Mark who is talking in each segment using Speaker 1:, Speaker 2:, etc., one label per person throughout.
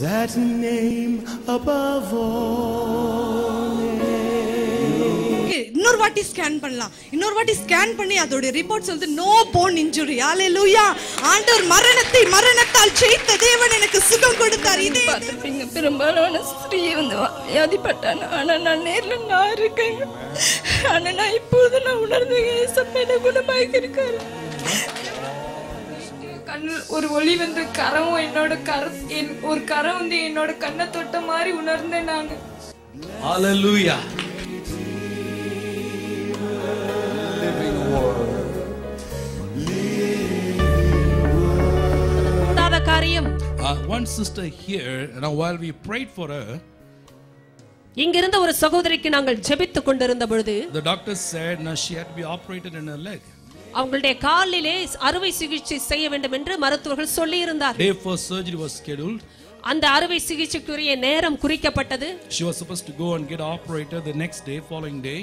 Speaker 1: that name above all names.
Speaker 2: இன்னொரு வாட்டி scan பண்ணலாம். இன்னொரு வாட்டி ஸ்கேன் பண்ணி அதோட ரிப்போர்ட் சொல்லுது நோ போன் இன்ஜுரி. ஹalleluya. ஆண்டவர் மரணத்தால் ஜெயித்த தேவன் எனக்கு சுகம் கொடுத்தார். இதே
Speaker 3: பாத்துப்பீங்க, பெரும்பாலான ஸ்திரீ வந்து வியாதிப்பட்டாங்க. ஆனா நான் நேர்ல நான் இருக்கேன். ஆனா நான் இப்போது நான் உணர்ந்தேன் ஏசப்பா குணமாக்கி இருக்காரு. கண்ணில் ஒரு ஒளி வந்து கரம் என்னோட ஒரு கரம் வந்து என்னோட கண்ணை தொட்ட மாதிரி உணர்ந்தேன் நாங்க.
Speaker 4: Hallelujah. One sister here, and while we prayed for her,
Speaker 5: இங்கிருந்த ஒரு சகோதரிக்கு நாங்கள் ஜெபித்துக் கொண்டிருந்த பொழுது
Speaker 4: the doctor said now she had to be operated in her leg.
Speaker 5: அவங்களுடைய காலிலே அறுவை சிகிச்சை செய்ய வேண்டும் என்று மருத்துவர்கள் சொல்லி இருந்தார்கள்.
Speaker 4: Day for surgery was scheduled.
Speaker 5: அந்த அறுவை சிகிச்சைக்குரிய நேரம் குறிக்கப்பட்டது.
Speaker 4: She was supposed to go and get operated the next day, following day.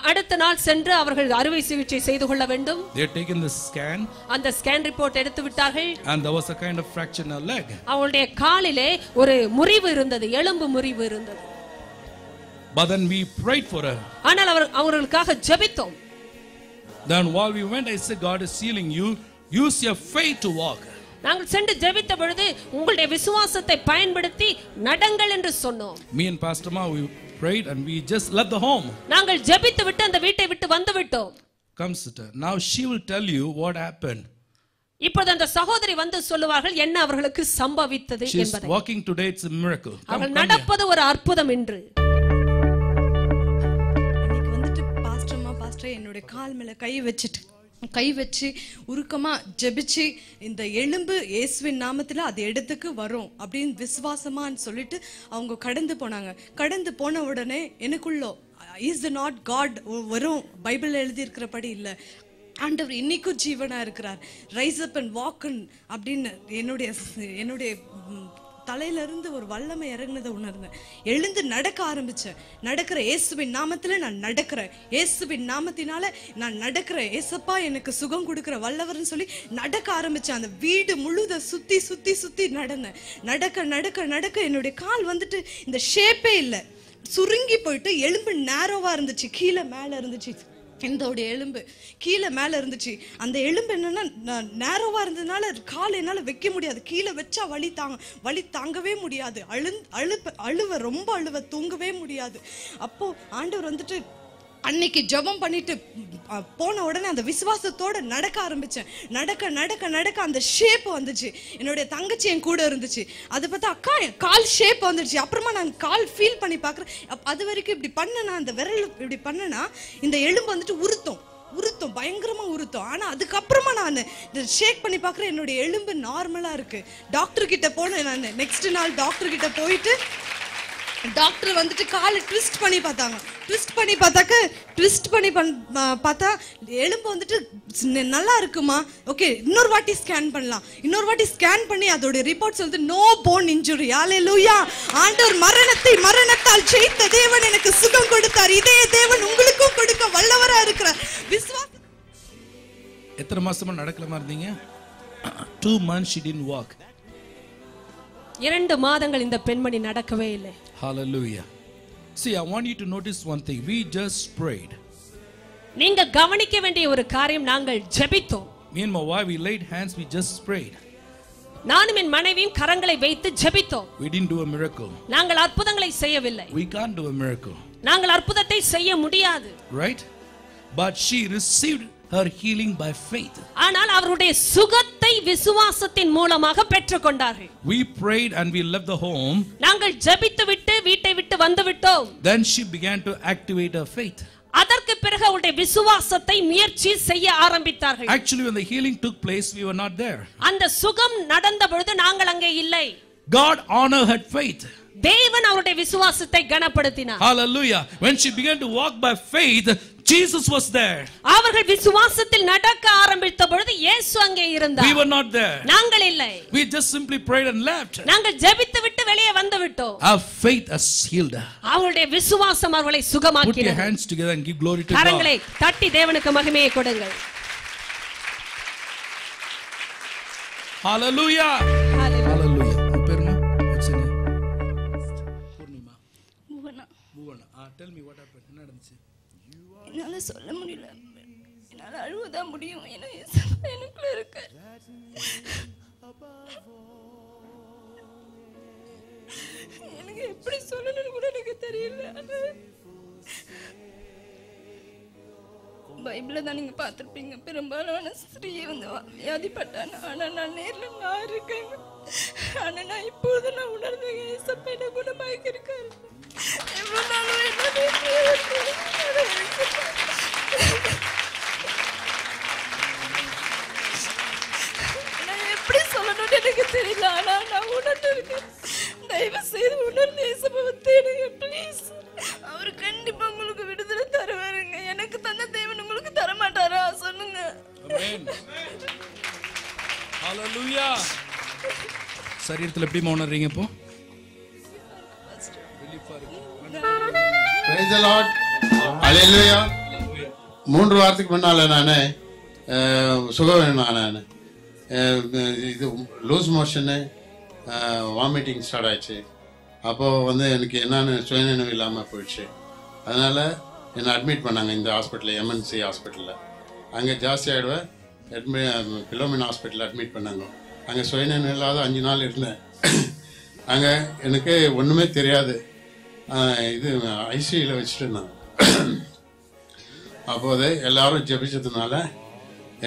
Speaker 5: அடுத்த நாள் சென்று அவர்கள் அறுவை சிகிச்சை செய்து கொள்ள வேண்டும்.
Speaker 4: They had taken the scan.
Speaker 5: அந்த ஸ்கேன் ரிப்போர்ட் எடுத்து விட்டார்கள்.
Speaker 4: And there was a kind of fracture in her leg.
Speaker 5: அவளுடைய காலிலே ஒரு முறிவு இருந்தது, எலும்பு முறிவு இருந்தது.
Speaker 4: But then we prayed for her.
Speaker 5: ஆனால் அவர்களுக்காக ஜெபித்தோம்.
Speaker 4: Then while we went, I said, God is healing you. Use your faith to walk.
Speaker 5: நாங்கள் சென்று ஜெபித்த பொழுது உங்களுடைய விசுவாசத்தை பயன்படுத்தி நடங்கள் என்று சொன்னோம்.
Speaker 4: Me and Pastor Ma, we prayed and we just left the home.
Speaker 5: நாங்கள் ஜெபித்து விட்டு அந்த வீட்டை விட்டு வந்து விட்டோம்.
Speaker 4: Come sister. Now she will tell you what happened.
Speaker 5: இப்பொழுது அந்த சகோதரி வந்து சொல்லுவார்கள் என்ன அவர்களுக்கு சம்பவித்தது என்பதை.
Speaker 4: She is walking today, it's a miracle.
Speaker 5: அவர்கள் நடப்பது ஒரு அற்புதம் என்று.
Speaker 2: இன்னைக்கு வந்துட்டு பாஸ்டர் என்னோட கால் மேல கை வச்சு உருக்கமா ஜெபிச்சு இந்த எலும்பு இயேசுவின் நாமத்துல அது இடத்துக்கு வரும் அப்படின்னு விசுவாசமான்னு சொல்லிட்டு அவங்க கடந்து போனாங்க. கடந்து போன உடனே எனக்குள்ளோ இஸ் நாட் காட் வரும் பைபிள் எழுதி இருக்கிறபடி இல்லை, ஆண்டவர் இன்னைக்கும் ஜீவனா இருக்கிறார். ரைஸ் அப் அண்ட் வாக் அப்படின்னு என்னுடைய தலையில இருந்து ஒரு வல்லமை இறங்குனதை உணர்ந்தேன். எழுந்து நடக்க ஆரம்பிச்சேன். நடக்கிற இயேசுவின் நாமத்துல நான் நடக்கிறேன், இயேசுவின் நாமத்தினால நான் நடக்கிறேன், ஏசப்பா எனக்கு சுகம் கொடுக்கிற வல்லவர்னு சொல்லி நடக்க ஆரம்பிச்சேன். அந்த வீடு முழுத சுத்தி நடந்தேன். நடக்க என்னுடைய கால் வந்துட்டு இந்த ஷேப்பே இல்லை, சுருங்கி போயிட்டு எலும்பு நேரோவா இருந்துச்சு, கீழே மேல இருந்துச்சு. என்னோட எலும்பு கீழே மேல இருந்துச்சு. அந்த எலும்பு என்னன்னா நேரோவா இருந்ததுனால கால் என்னால வைக்க முடியாது. கீழே வச்சா வலி தாங்கவே முடியாது. ரொம்ப அழுவ தூங்கவே முடியாது. அப்போ ஆண்டவர் வந்துட்டு அன்னைக்கு ஜெபம் பண்ணிட்டு போன உடனே அந்த விசுவாசத்தோட நடக்க ஆரம்பிச்சேன். நடக்க அந்த ஷேப் வந்துச்சு. என்னுடைய தங்கச்சி என் கூட இருந்துச்சு. அதை பார்த்தா அக்கா கால் ஷேப் வந்துடுச்சு. அப்புறமா நான் கால் ஃபீல் பண்ணி பார்க்குறேன். அது வரைக்கும் இப்படி பண்ணனா, அந்த விரல் இப்படி பண்ணனா இந்த எலும்பு வந்துட்டு உருத்தம் பயங்கரமா உருத்தம். ஆனா அதுக்கப்புறமா நான் ஷேக் பண்ணி பார்க்குறேன், என்னுடைய எலும்பு நார்மலா இருக்கு. டாக்டர் கிட்ட போனேன். நான் நெக்ஸ்ட் நாள் டாக்டர் கிட்ட போயிட்டு டாக்டர் வந்துட்டு காலை ட்விஸ்ட் பண்ணி பார்த்தா எலும்பு வந்துட்டு நல்லா இருக்குமா, ஓகே இன்னொரு வாட்டி ஸ்கேன் பண்ணலாம். இன்னொரு வாட்டி ஸ்கேன் பண்ணி அதோட ரிப்போர்ட் சொல்லுது நோ போன் இன்ஜுரி. ஹalleluya. ஆண்டவர் மரணத்தால் ஜெயித்த தேவன் எனக்கு சுகம் கொடுத்தார். இதே தேவன் உங்களுக்கும் கொடுக்க வல்லவரா இருக்கிறார். விசுவாசம்.
Speaker 4: எத்தனை மாசமா நடக்கலமா இருந்தீங்க? 2 months she didn't walk.
Speaker 5: 2 மாதங்கள் இந்த பெண்மணி நடக்கவே இல்லை.
Speaker 4: Hallelujah. See, I want you to notice one thing. We just prayed.
Speaker 5: நீங்க கவனிக்க வேண்டிய ஒரு காரியம், நாங்கள் ஜெபித்தோம்.
Speaker 4: Me and my wife, we laid hands, we just prayed.
Speaker 5: நானும் என் மனைவியும் கரங்களை வைத்து ஜெபித்தோம்.
Speaker 4: We didn't do a miracle.
Speaker 5: நாங்கள் அற்புதங்களை செய்யவில்லை.
Speaker 4: We can't do a miracle.
Speaker 5: நாங்கள் அற்புதத்தை செய்ய முடியாது.
Speaker 4: Right? But she received her healing by faith.
Speaker 5: ஆனால் அவருடைய சுகத்தை விசுவாசத்தின் மூலமாக பெற்றுக்கொண்டார்கள்.
Speaker 4: We prayed and we left the home.
Speaker 5: நாங்கள் ஜெபித்து விட்டு வீட்டை விட்டு வந்து விட்டோம்.
Speaker 4: Then she began to activate her faith.
Speaker 5: அதற்கு பிறகு அவருடைய விசுவாசத்தை முயற்சி செய்ய ஆரம்பித்தார்கள்.
Speaker 4: Actually, when the healing took place, we were not there.
Speaker 5: அந்த சுகம் நடந்த பொழுது நாங்கள் அங்கே இல்லை.
Speaker 4: God honored her faith.
Speaker 5: தேவன் அவருடைய விசுவாசத்தை கனப்படுத்தினார்.
Speaker 4: Hallelujah. When she began to walk by faith, Jesus was there.
Speaker 5: அவர்கள் விசுவாசத்தில் நடக்க ஆரம்பித்த பொழுது இயேசு அங்கே இருந்தார்.
Speaker 4: We were not there.
Speaker 5: நாங்கள் இல்லை.
Speaker 4: We just simply prayed and left.
Speaker 5: நாங்கள் ஜெபித்து விட்டு வெளியே வந்து விட்டோம்.
Speaker 4: Our faith has healed her.
Speaker 5: அவருடைய விசுவாசம் அவர்களை சுகமாக்கினது.
Speaker 4: Put your hands together and give glory to God.
Speaker 5: கரங்களை தட்டி தேவனுக்கு மகிமையை கொடுங்கள்.
Speaker 4: Hallelujah.
Speaker 5: Hallelujah.
Speaker 4: Hallelujah. What's your name? Bhuvana tell me what happen, என்ன நடந்துச்சு?
Speaker 3: என்னால சொல்ல முடியல, என்னால அழுவதான் முடியும். ஏன்னா எனக்குள்ள இருக்க எனக்கு எப்படி சொல்லணும்னு கூட எனக்கு தெரியல. பைபிள தான் நீங்க பார்த்திருப்பீங்க, பெரும்பாலான ஸ்திரீ வந்து வியாதிப்பட்டான். ஆனா நான் நேர்ல நான் இருக்கேன். ஆனா நான் இப்போது நான் உணர்ந்தேன், ஏசப்பா என்ன குணமாக்கி இருக்காரு. எவ்வளவு நாள் நான் எப்படி சொல்லணும்னு எனக்கு தெரியல. ஆனா நான் உணர்ந்து இருக்கேன். தயவு செய்து உணர்ந்து ஏசப்பாவை தேடுங்க ப்ளீஸ். அவர் கண்டிப்பா உங்களுக்கு விடுதலை தருவாருங்க. எனக்கு தந்த தேவன் உங்களுக்கு தர மாட்டாரா சொல்லுங்க?
Speaker 4: ஆமென். ஹalleluya. சரீரத்துல எப்படி உணர்றீங்க இப்போ?
Speaker 6: Praise the Lord. Hallelujah. 3 வாரத்துக்கு முன்னால நான் சுகம் இது லூஸ் மோஷனு வாமிட்டிங் ஸ்டார்ட் ஆயிடுச்சு. அப்போது வந்து எனக்கு என்னன்னு சுயநினைவு இல்லாமல் போயிடுச்சு. அதனால் என்னை அட்மிட் பண்ணாங்க இந்த ஹாஸ்பிட்டலில், எம்என்சி ஹாஸ்பிட்டலில். அங்கே ஜாஸ்தி ஆகிடுவேன். பிலோமினா ஹாஸ்பிட்டலில் அட்மிட் பண்ணாங்க. அங்கே சுயநினைவு இல்லாத 5 நாள் இருந்தேன். அங்கே எனக்கு ஒன்றுமே தெரியாது. இது ஐசியூவில் வச்சுட்டு இருந்தாங்க. அப்போது எல்லாரும் ஜெபிச்சதுனால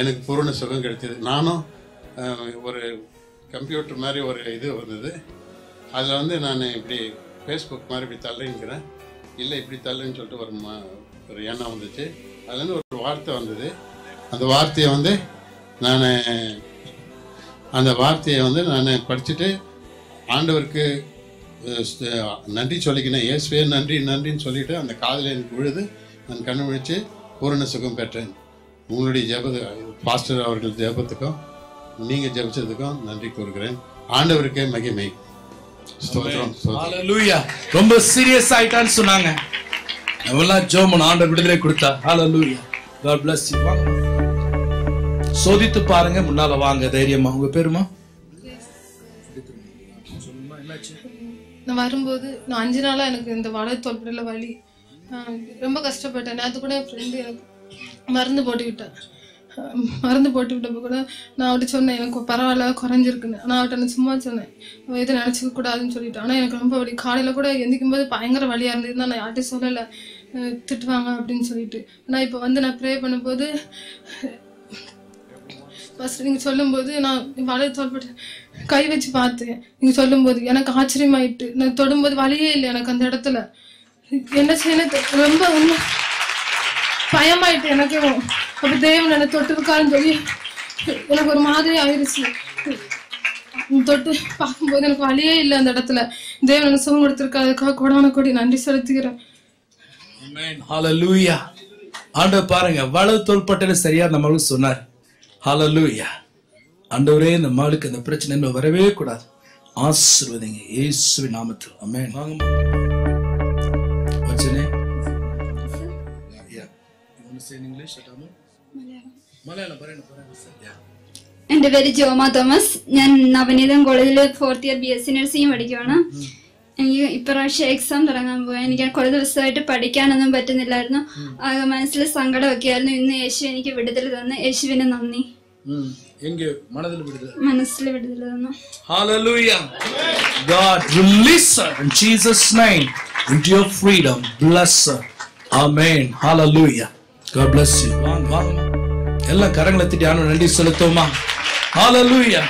Speaker 6: எனக்கு பூரண சுகம் கிடைச்சது. நானும் ஒரு கம்ப்யூட்டர் மாதிரி ஒரு இது வந்தது. அதில் வந்து நான் இப்படி ஃபேஸ்புக் மாதிரி இப்படி தள்ளுங்கிறேன், இல்லை இப்படி தள்ளுன்னு சொல்லிட்டு ஒரு எண்ணம் வந்துச்சு. அதுலேருந்து ஒரு வார்த்தை வந்தது. அந்த வார்த்தையை வந்து நான் படிச்சுட்டு ஆண்டவருக்கு நன்றி சொல்லிக்கினேன். இயேசுவே நன்றி நன்றின்னு சொல்லிட்டு அந்த காதில் எனக்கு விழுது. நான் கண்ணு முழிச்சு பூரண சுகம் பெற்றேன். உங்களுடைய பாஸ்டர் அவர்கள் ஜெபத்துக்கும் நீங்கள் ஜெபிச்சதுக்கும் நன்றி கூறுகிறேன். ஆண்டவருக்கே மகிமை.
Speaker 4: ஹalleluya. ரொம்ப சீரியஸ் ஆயிட்டான்னு சொன்னாங்க. நம்மெல்லாம் ஜெபம் ஆண்டவர் விடுதலை கொடுத்தா. ஹalleluya. God bless you. சோதித்து பாருங்க, முன்னால வாங்க தைரியமா. உங்க பேருமா? சொல்லுமா, என்னாச்சு?
Speaker 7: நான் வரும்போது நான் 5 நாளா எனக்கு இந்த வலது தோள்பட்டையில வலி, ரொம்ப கஷ்டப்பட்டேன். நேற்று கூட என் ஃப்ரெண்டு எனக்கு மருந்து போட்டு விட்டப்போ கூட நான் அவட்ட சொன்னேன், எனக்கு பரவாயில்ல குறைஞ்சிருக்குன்னு. நான் அவட்ட நான் சும்மா சொன்னேன், எதுவும் நினச்சிக்க கூடாதுன்னு சொல்லிட்டு. ஆனால் எனக்கு ரொம்ப வலி. காலையில் கூட எந்திக்கும் போது பயங்கர வலியாக இருந்தது. நான் யார்ட்டையும் சொல்லலை, திட்டுவாங்க அப்படின்னு சொல்லிட்டு. ஆனால் இப்போ வந்து நான் ப்ரே பண்ணும்போது ஃபஸ்ட்டு நீங்கள் சொல்லும்போது நான் வலது தோள்பட்டை கை வச்சு பார்த்தேன். நீங்கள் சொல்லும்போது எனக்கு ஆச்சரியமாயிட்டு. நான் தொடும்போது வலியே இல்லை எனக்கு அந்த இடத்துல. என்ன செய்யணும் ரொம்ப உண்மை பயமாயிட்டு எனக்கு. அப்போ தேவன் என்னை தொட்டிருக்காருன்னு சொல்லி எனக்கு ஒரு மாதிரி ஆயிடுச்சு. தொட்டு பார்க்கும்போது எனக்கு வலியே இல்லை அந்த இடத்துல. தேவன் எனக்கு சுகம் கொடுத்துருக்காரு. அதுக்காக கோடான கோடி நன்றி செலுத்துகிறேன்.
Speaker 4: ஆமென். ஹalleluya. ஆண்டவர் பாருங்க, வலது தோள்பட்டையில சரியா நம்மளுக்கு சொன்னார். ஹalleluya. ஆண்டவரே, இந்த மாளுக்கு அந்த பிரச்சனை இன்னும் வரவே கூடாது. ஆசீர்வதிங்க இயேசுவின் நாமத்தில். ஆமென். வாங்கம்மா. What's your name? Yeah. You want to say in English or Tamil? Malayalam പറയണം.
Speaker 8: എൻ്റെ പേര് ജോമ തോമസ്. ഞാൻ നവനീതം കോളേജിൽ 4th ഇയർ BSc നഴ്സിംഗ് പഠിക്കുവാണ്. എനിക്ക് ഇപ്രാവശ്യം എക്സാം തുടങ്ങാൻ പോയി. എനിക്ക് കുറേ ദിവസമായിട്ട് പഠിക്കാനൊന്നും പറ്റുന്നില്ലായിരുന്നു. ആകെ മനസ്സിൽ സങ്കടമൊക്കെ ആയിരുന്നു. ഇന്ന് യേശു എനിക്ക് വിടുതൽ തന്നു. യേശുവിന് നന്ദി. മനസ്സിൽ വിടുതൽ തന്നു.
Speaker 4: Hallelujah. God release her in Jesus' name into your freedom. Bless her. Amen. Hallelujah. God bless you. எல்லாம் கரங்களை தட்டி ஆண்டவருக்கு நன்றி செலுத்துவோமா? Hallelujah.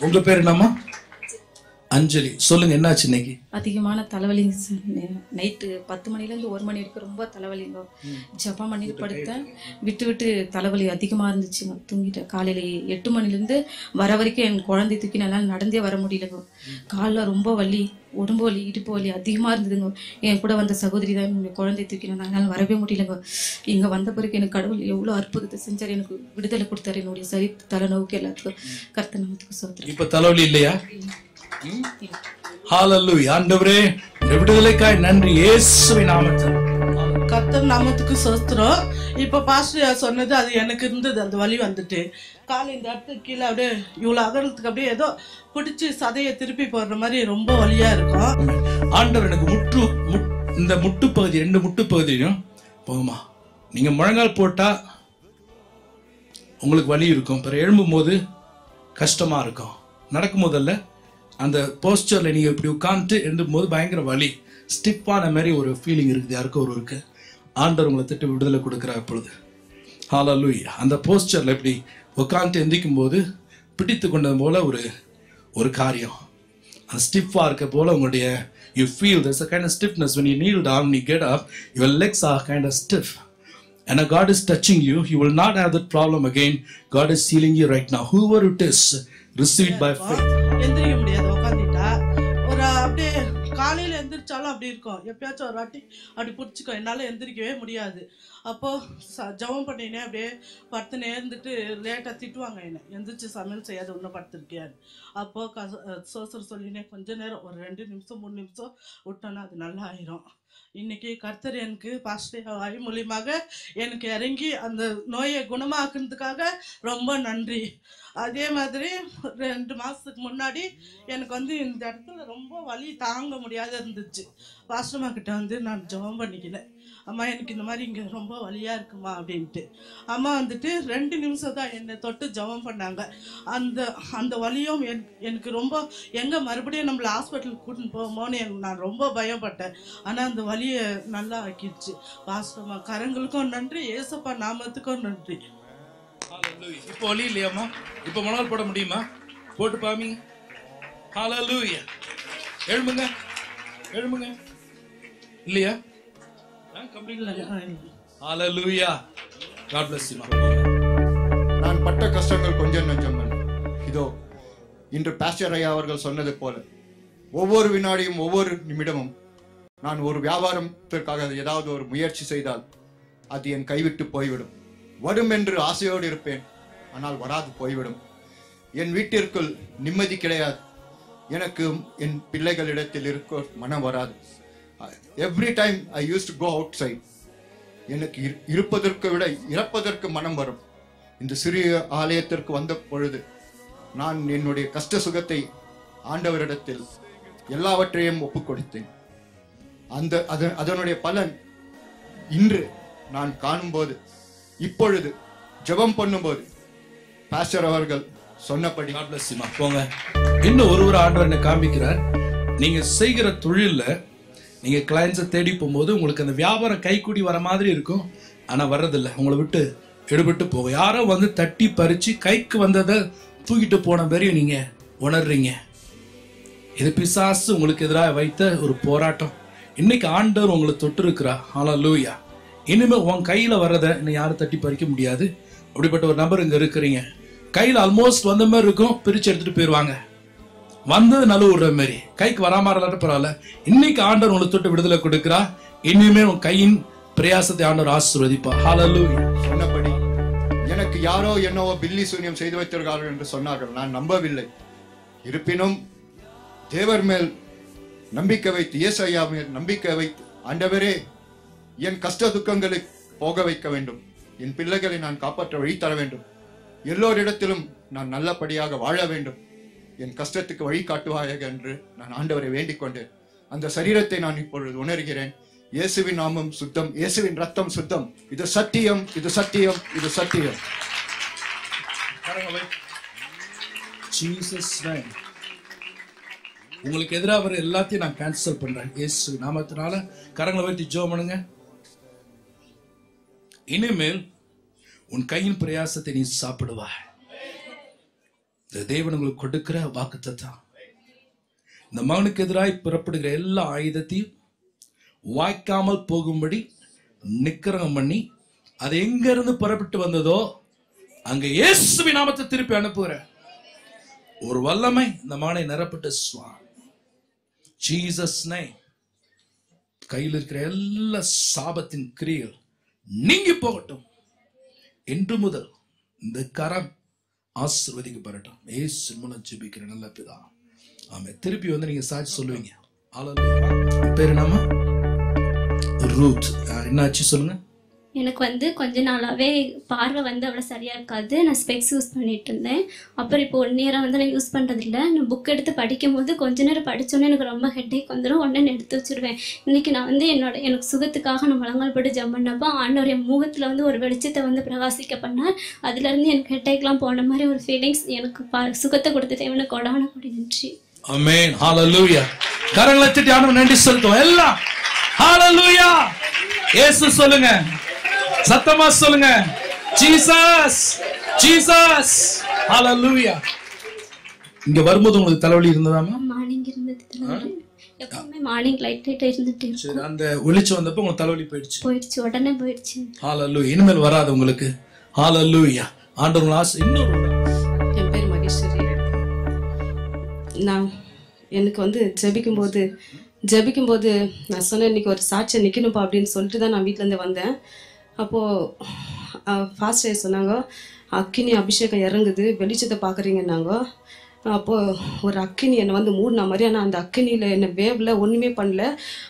Speaker 4: உங்க பேர் என்னம்மா? அஞ்சலி. சொல்லுங்க, என்னாச்சு இன்னைக்கு?
Speaker 9: அதிகமான தலைவலி. நைட்டு 10 மணிலேருந்து 1 மணி வரைக்கும் ரொம்ப தலைவலிங்க. ஜபம் பண்ணிட்டு படுத்தேன். விட்டு தலைவலி அதிகமாக இருந்துச்சுங்க. தூங்கிட்டேன். காலையில் 8 மணிலேருந்து வர வரைக்கும் என் குழந்தை தூக்கி என்னால் நடந்தே வர முடியலங்க. காலில் ரொம்ப வலி, உடம்பு வலி, இடுப்பு வலி அதிகமாக இருந்ததுங்க. என் கூட வந்த சகோதரி தான் என் குழந்தை தூக்கினாங்க. என்னால் வரவே முடியலங்க. இங்கே வந்த பிறகு எனக்கு கடவுள் எவ்வளோ அற்புதத்தை செஞ்சார். எனக்கு விடுதலை கொடுத்தாரு. என்னுடைய சரி தலைநோவுக்கு எல்லாத்துக்கும் கர்த்தர் நாமத்துக்கு சோத்திரம்.
Speaker 4: இப்போ தலைவலி இல்லையா? ஹalleluya. ஆண்டவரே, விடுதலைக்காய் நன்றி இயேசுவின் நாமத்தில்.
Speaker 10: கர்த்தர் நாமத்துக்கு சோஸ்திரம். இப்போ பாஸ்டர் சொன்னது அது எனக்கு இருந்தது. அந்த வலி வந்துட்டு காலை இந்த இடத்துக்கு கீழே அப்படியே இவ்வளோ அகலத்துக்கு அப்படியே ஏதோ பிடிச்சி சதையை திருப்பி போடுற மாதிரி ரொம்ப வலியா இருக்கும்.
Speaker 4: ஆண்டவர் எனக்கு இந்த முட்டு பகுதி 2 முட்டு பகுதியும் போகுமா, நீங்க முழங்கால் போட்டா உங்களுக்கு வலி இருக்கும், பிறகு எழும்பும் போது கஷ்டமா இருக்கும், நடக்கும் போதல்ல அந்த போஸ்டர்ல நீங்க இப்படி உட்காந்துட்டு எழுந்தும் போது பயங்கர வலி, ஸ்டிப்பான மாதிரி ஒரு ஃபீலிங் இருக்குது. யாருக்கும் இருக்கு. ஆண்டவர் உங்களை திட்டு விடுதலை கொடுக்குறார் இப்பொழுது. ஹல்லேலூயா. அந்த போஸ்டர்ல இப்படி உட்காந்துட்டு எந்திக்கும் போது பிடித்து கொண்டது போல ஒரு காரியம், அந்த ஸ்டிஃபா இருக்க போல உங்களுடைய you feel there's a kind of stiffness when you kneel down and you get up, your legs are kind of stiff, and God is touching you. You will not have that problem again. God is healing you right now. Whoever it is, receive it by faith.
Speaker 10: எந்திரிக்க முடியாது உட்காந்துட்டா. ஒரு அப்படியே காலையில எந்திரிச்சாலும் அப்படி இருக்கும். எப்பயாச்சும் ஒரு வாட்டி அப்படி பிடிச்சிக்கோ, என்னால எந்திரிக்கவே முடியாது. அப்போ ஜெபம் பண்ணினே அப்படியே படுத்துனே இருந்துட்டு லேட்டாக திட்டுவாங்க என்ன, எந்திரிச்சு சமையல் செய்யாது ஒன்றும் படுத்துருக்கியான்னு. அப்போ சோசர் சொல்லினே கொஞ்ச நேரம் ஒரு 2 நிமிஷம் 3 நிமிஷம் விட்டோன்னா அது நல்லா ஆயிரும். இன்னைக்கு கர்த்தர் எனக்கு பாஸ்டர் வாய் மூலியமாக எனக்கு இறங்கி அந்த நோயை குணமாக்குறதுக்காக ரொம்ப நன்றி. அதே மாதிரி 2 மாதத்துக்கு முன்னாடி எனக்கு இந்த இடத்துல ரொம்ப வலி தாங்க முடியாத இருந்துச்சு. பாஸ்டர்மா கிட்ட நான் ஜெபம் பண்ணிக்கினேன், அம்மா எனக்கு இந்த மாதிரி இங்கே ரொம்ப வலியாக இருக்குமா அப்படின்ட்டு. அம்மா 2 நிமிஷம் தான் என்னை தொட்டு ஜெபம் பண்ணாங்க. அந்த வலியும் எனக்கு ரொம்ப எங்கே மறுபடியும் நம்மளை ஹாஸ்பிட்டலுக்கு கூட்டின்னு போவோமோன்னு நான் ரொம்ப பயப்பட்டேன். ஆனால் அந்த வலியை நல்லா ஆக்கிடுச்சு. பாஸ்டர்மா கரங்களுக்கும் நன்றி, ஏசப்பா நாமத்துக்கும் நன்றி.
Speaker 4: இப்போ வலி இல்லையாம்மா? இப்போ முழங்கால் போட முடியுமா? போட்டு பாமிங்க. ஹல்லேலூயா. எழும்புங்க எழும்புங்க. இல்லையா? ஹல்லேலூயா. God bless you.
Speaker 11: நான் பட்ட கஷ்டங்கள் கொஞ்சம் நஞ்சம். இதோ இன்று பாஸ்டர் ஐயா அவர்கள் சொன்னது போல ஒவ்வொரு வினாடியும் ஒவ்வொரு நிமிடமும் நான் ஒரு வியாபாரத்திற்காக ஏதாவது ஒரு முயற்சி செய்தால் அது என் கைவிட்டு போய்விடும். வரும் என்று ஆசையோடு இருப்பேன், ஆனால் வராது போய்விடும். என் வீட்டிற்குள் நிம்மதி கிடையாது. எனக்கு என் பிள்ளைகளிடத்தில் இருக்க மனம் வராது. Every time I use to go outside. எனக்கு இருப்பதற்கு விட இறப்பதற்கு மனம் வரும். இந்த சிறிய ஆலயத்திற்கு வந்த பொழுது நான் என்னுடைய கஷ்ட சுகத்தை ஆண்டவரிடத்தில் எல்லாவற்றையும் ஒப்புக் கொடுத்தேன். அதனுடைய பலன் இன்று நான் காணும்போது, இப்பொழுது ஜெபம் பண்ணும்போது பாஸ்டர் அவர்கள் சொன்னபடி
Speaker 4: போங்க. இன்னும் ஒரு ஆண்டவர் என்ன காண்பிக்கிறார். நீங்க செய்கிற தொழில்ல நீங்க கிளைண்ட்ஸை தேடி போகும்போது உங்களுக்கு அந்த வியாபாரம் கைக்கூடி வர மாதிரி இருக்கும், ஆனா வர்றதில்லை, உங்களை விட்டு எடுபட்டு போகும். யாரோ தட்டி பறிச்சு கைக்கு வந்ததை தூக்கிட்டு போன வரையும் நீங்க உணர்றீங்க. இது பிசாசு உங்களுக்கு எதிராக வைத்த ஒரு போராட்டம். இன்னைக்கு ஆண்டவர் உங்களை தொட்டு இருக்கிறா. ஹல்லேலூயா. இனிமே உன் கையில வர்றதை இன்னும் யாரும் தட்டி பறிக்க முடியாது. அப்படிப்பட்ட ஒரு நபர் இங்க இருக்கிறீங்க. கையில ஆல்மோஸ்ட் வந்த மாதிரி இருக்கும், பிரிச்சு எடுத்துட்டு போயிருவாங்க. வந்தது நல்ல விடுற மாதிரி, கைக்கு வராம பரவாயில்ல. இன்னைக்கு ஆண்டவர் உங்களை தொட்டு விடுதலை கொடுக்கிறா. இனிமே உன் கையின் பிரயாசத்தை ஆண்டவர் ஆசீர்வதிப்பா. ஹல்லேலூயா.
Speaker 11: சொன்னபடி எனக்கு யாரோ என்னவோ பில்லி சூன்யம் செய்து வைத்திருக்கார்கள் என்று சொன்னார்கள். நான் நம்பவில்லை. இருப்பினும் தேவர் மேல் நம்பிக்கை வைத்து, இயேசு ஐயா மேல் நம்பிக்கை வைத்து, ஆண்டவரே என் கஷ்ட துக்கங்களை போக வைக்க வேண்டும், என் பிள்ளைகளை நான் காப்பாற்ற வழி தர வேண்டும், எல்லோரிடத்திலும் நான் நல்லபடியாக வாழ வேண்டும், என் கஷ்டத்துக்கு வழி காட்டுவாயாக என்று நான் ஆண்டவரை வேண்டிக் கொண்டேன். அந்த சரீரத்தை நான் இப்பொழுது உணர்கிறேன். இயேசுவின் நாமம் சுத்தம், இயேசுவின் ரத்தம் சுத்தம். இது சத்தியம், இது சத்தியம், இது சத்தியம்.
Speaker 4: உங்களுக்கு எதிராக வர எல்லாத்தையும் நான் கேன்சல் பண்றேன் இயேசு நாமத்தினால. கரங்களை வைத்து ஜெபம் பண்ணுங்க. இனிமேல் உன் கையின் பிரயாசத்தை நீ சாப்பிடுவாய். இந்த தேவன் உங்களுக்கு கொடுக்கிற வாக்குத்தத்தம். இந்த மகனுக்கு எதிராய் புறப்படுகிற எல்லா ஆயுதத்தையும் வாய்க்காமல் போகும்படி நிக்கிரகம் பண்ணி, அது எங்க இருந்து புறப்பட்டு வந்ததோ அங்க இயேசுவின் நாமத்தை திருப்பி அனுப்புகிற ஒரு வல்லமை இந்த மகனை நிரப்பட்டு ஜீசஸ் நேம். கையில் இருக்கிற எல்லா சாபத்தின் கிரியைகள் நீங்கி போகட்டும். இன்று முதல் இந்த கரம் ஆசீர்வதிக்கப்படட்டும். இயேசு மூலம் ஜெபிக்கிற நல்ல பிதா, ஆமென். திருப்பி நீங்க சாட்சி சொல்லுவீங்க. பேரு நாம ரூத். என்னாச்சு சொல்லுங்க.
Speaker 12: எனக்கு வந்து கொஞ்ச நாளாகவே பார்வை வந்து அவ்வளோ சரியாக இருக்காது. நான் ஸ்பெக்ஸ் யூஸ் பண்ணிட்டு இருந்தேன். அப்புறம் இப்போ 1 இயராக வந்து நான் யூஸ் பண்ணுறதில்ல. நான் புக் எடுத்து படிக்கும் போது கொஞ்ச நேரம் படித்தோன்னே எனக்கு ரொம்ப ஹெட்டேக் வந்துடும். உடனே நான் எடுத்து வச்சுருவேன். இன்றைக்கி நான் வந்து எனக்கு சுகத்துக்காக நான் முழங்கால் போட்டு ஜம்ப் பண்ணப்போ ஆண்டவர் என் முகத்தில் வந்து ஒரு வெளிச்சத்தை வந்து பிரகாசிக்க பண்ணார். அதுலேருந்து எனக்கு ஹெட்டேக்லாம் போன மாதிரி ஒரு ஃபீலிங்ஸ். எனக்கு சுகத்தை கொடுத்த தேவனை கொடான கொடி நன்றி.
Speaker 4: ஆமென். ஹalleluya. கரங்களை தட்டி ஆண்டவருக்கு நன்றி செலுத்துவோம் எல்லாம். ஹalleluya. இயேசு சொல்லுங்க, சத்தமா சொல்லுங்க, ஜீசஸ் ஜீசஸ். ஹalleluya. இங்க வரும்போது உங்களுக்கு தலைவலி இருந்ததாமா?
Speaker 12: மார்னிங் இருந்தது தலைவலி. எப்பவுமே மார்னிங் லைட்டா இருந்துட்டே இருக்கும்.
Speaker 4: சரி, அந்த வெளிச்சம் வந்தப்போ உங்களுக்கு தலைவலி போயிடுச்சு.
Speaker 12: உடனே போயிடுச்சு.
Speaker 4: ஹalleluya. இனிமேல் வராது உங்களுக்கு. ஹalleluya. ஆண்டவர் ஆசை. இன்னொரு
Speaker 13: என் பேர் மகேஸ்வரி. நான் எனக்கு வந்து ஜெபிக்கும்போது நான் சொன்னேன், இன்னைக்கு ஒரு சாட்சியை நிற்கணும்ப்பா அப்படின்னு சொல்லிட்டு தான் நான் வீட்டிலேருந்து வந்தேன். அப்போது ஃபாஸ்டர் சொன்னாங்க, அக்கினி அபிஷேகம் இறங்குது, வெளிச்சத்தை பார்க்குறீங்கன்னாங்க. அப்போது ஒரு அக்கினி என்னை வந்து மூடின மாதிரி, ஆனால் அந்த அக்கினியில் என்னை வேவில் ஒன்றுமே பண்ணல.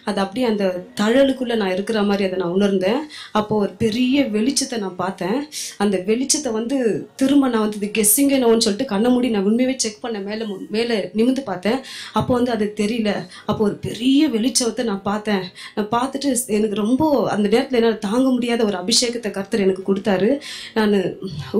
Speaker 13: அது அப்படியே அந்த தழலுக்குள்ளே நான் இருக்கிற மாதிரி அதை நான் உணர்ந்தேன். அப்போது ஒரு பெரிய வெளிச்சத்தை நான் பார்த்தேன். அந்த வெளிச்சத்தை வந்து திரும்ப நான் வந்து இது கெஸ்ஸிங் என்னன்னு சொல்லிட்டு கண்ணை மூடி நான் உண்மையாகவே செக் பண்ணேன். மேலே நிமிந்து பார்த்தேன். அப்போ வந்து அது தெரியல. அப்போ ஒரு பெரிய வெளிச்சத்தை நான் பார்த்தேன். நான் பார்த்துட்டு எனக்கு ரொம்ப அந்த நேரத்தில் என்னால் தாங்க முடியாத ஒரு அபிஷேகத்தை கர்த்தர் எனக்கு கொடுத்தாரு. நான்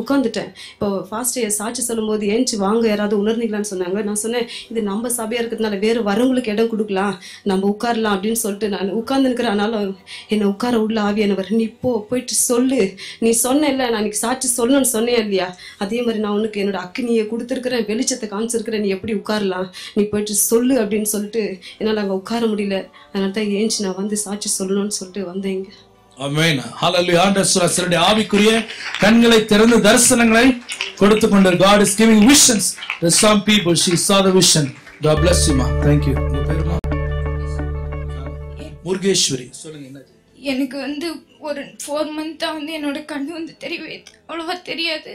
Speaker 13: உட்காந்துட்டேன். இப்போ ஃபாஸ்ட்டு சாட்சி சொல்லும்போது ஏஞ்சி வாங்க யாராவது உணர்ந்தீங்களான்னு சொன்னாங்க. நான் சொன்னேன், இது நம்ம சபையாக இருக்கிறதுனால வேறு வரவங்களுக்கு இடம் கொடுக்கலாம், நம்ம உட்காரலாம் அப்படின்னு சொல்லிட்டு நான் உட்கார்ந்து இருக்கிறேன். ஆனாலும் என்னை உட்கார உள்ள ஆவியானவர், நீ போயிட்டு சொல்லு, நீ சொன்ன இல்லை நான் இன்னைக்கு சாட்சி சொல்லணும்னு சொன்னேன் இல்லையா, அதே மாதிரி நான் உனக்கு என்னோட அக்கினியை கொடுத்துருக்கிறேன், வெளிச்சத்தை காமிச்சிருக்கிறேன், நீ எப்படி உட்காரலாம், நீ போயிட்டு சொல்லு அப்படின்னு சொல்லிட்டு என்னால் அங்கே உட்கார முடியல. அதனால தான் ஏஞ்சி நான் வந்து சாட்சி சொல்லணும்னு சொல்லிட்டு வந்தேங்க.
Speaker 4: ஆமென். ஹalleluya. ஆண்டவர் ஆவிக்குரிய கண்களை திறந்து தரிசனங்களை கொடுத்து கொண்டார். God is giving visions to some people. She saw the vision. God bless you ma. Thank you. உங்க பேருமா? முருகேஸ்வரி. சொல்லுங்க என்ன?
Speaker 14: எனக்கு வந்து ஒரு 4 மந்த்தாக வந்து என்னோட கண்ணு வந்து அவ்வளோவா தெரியாது.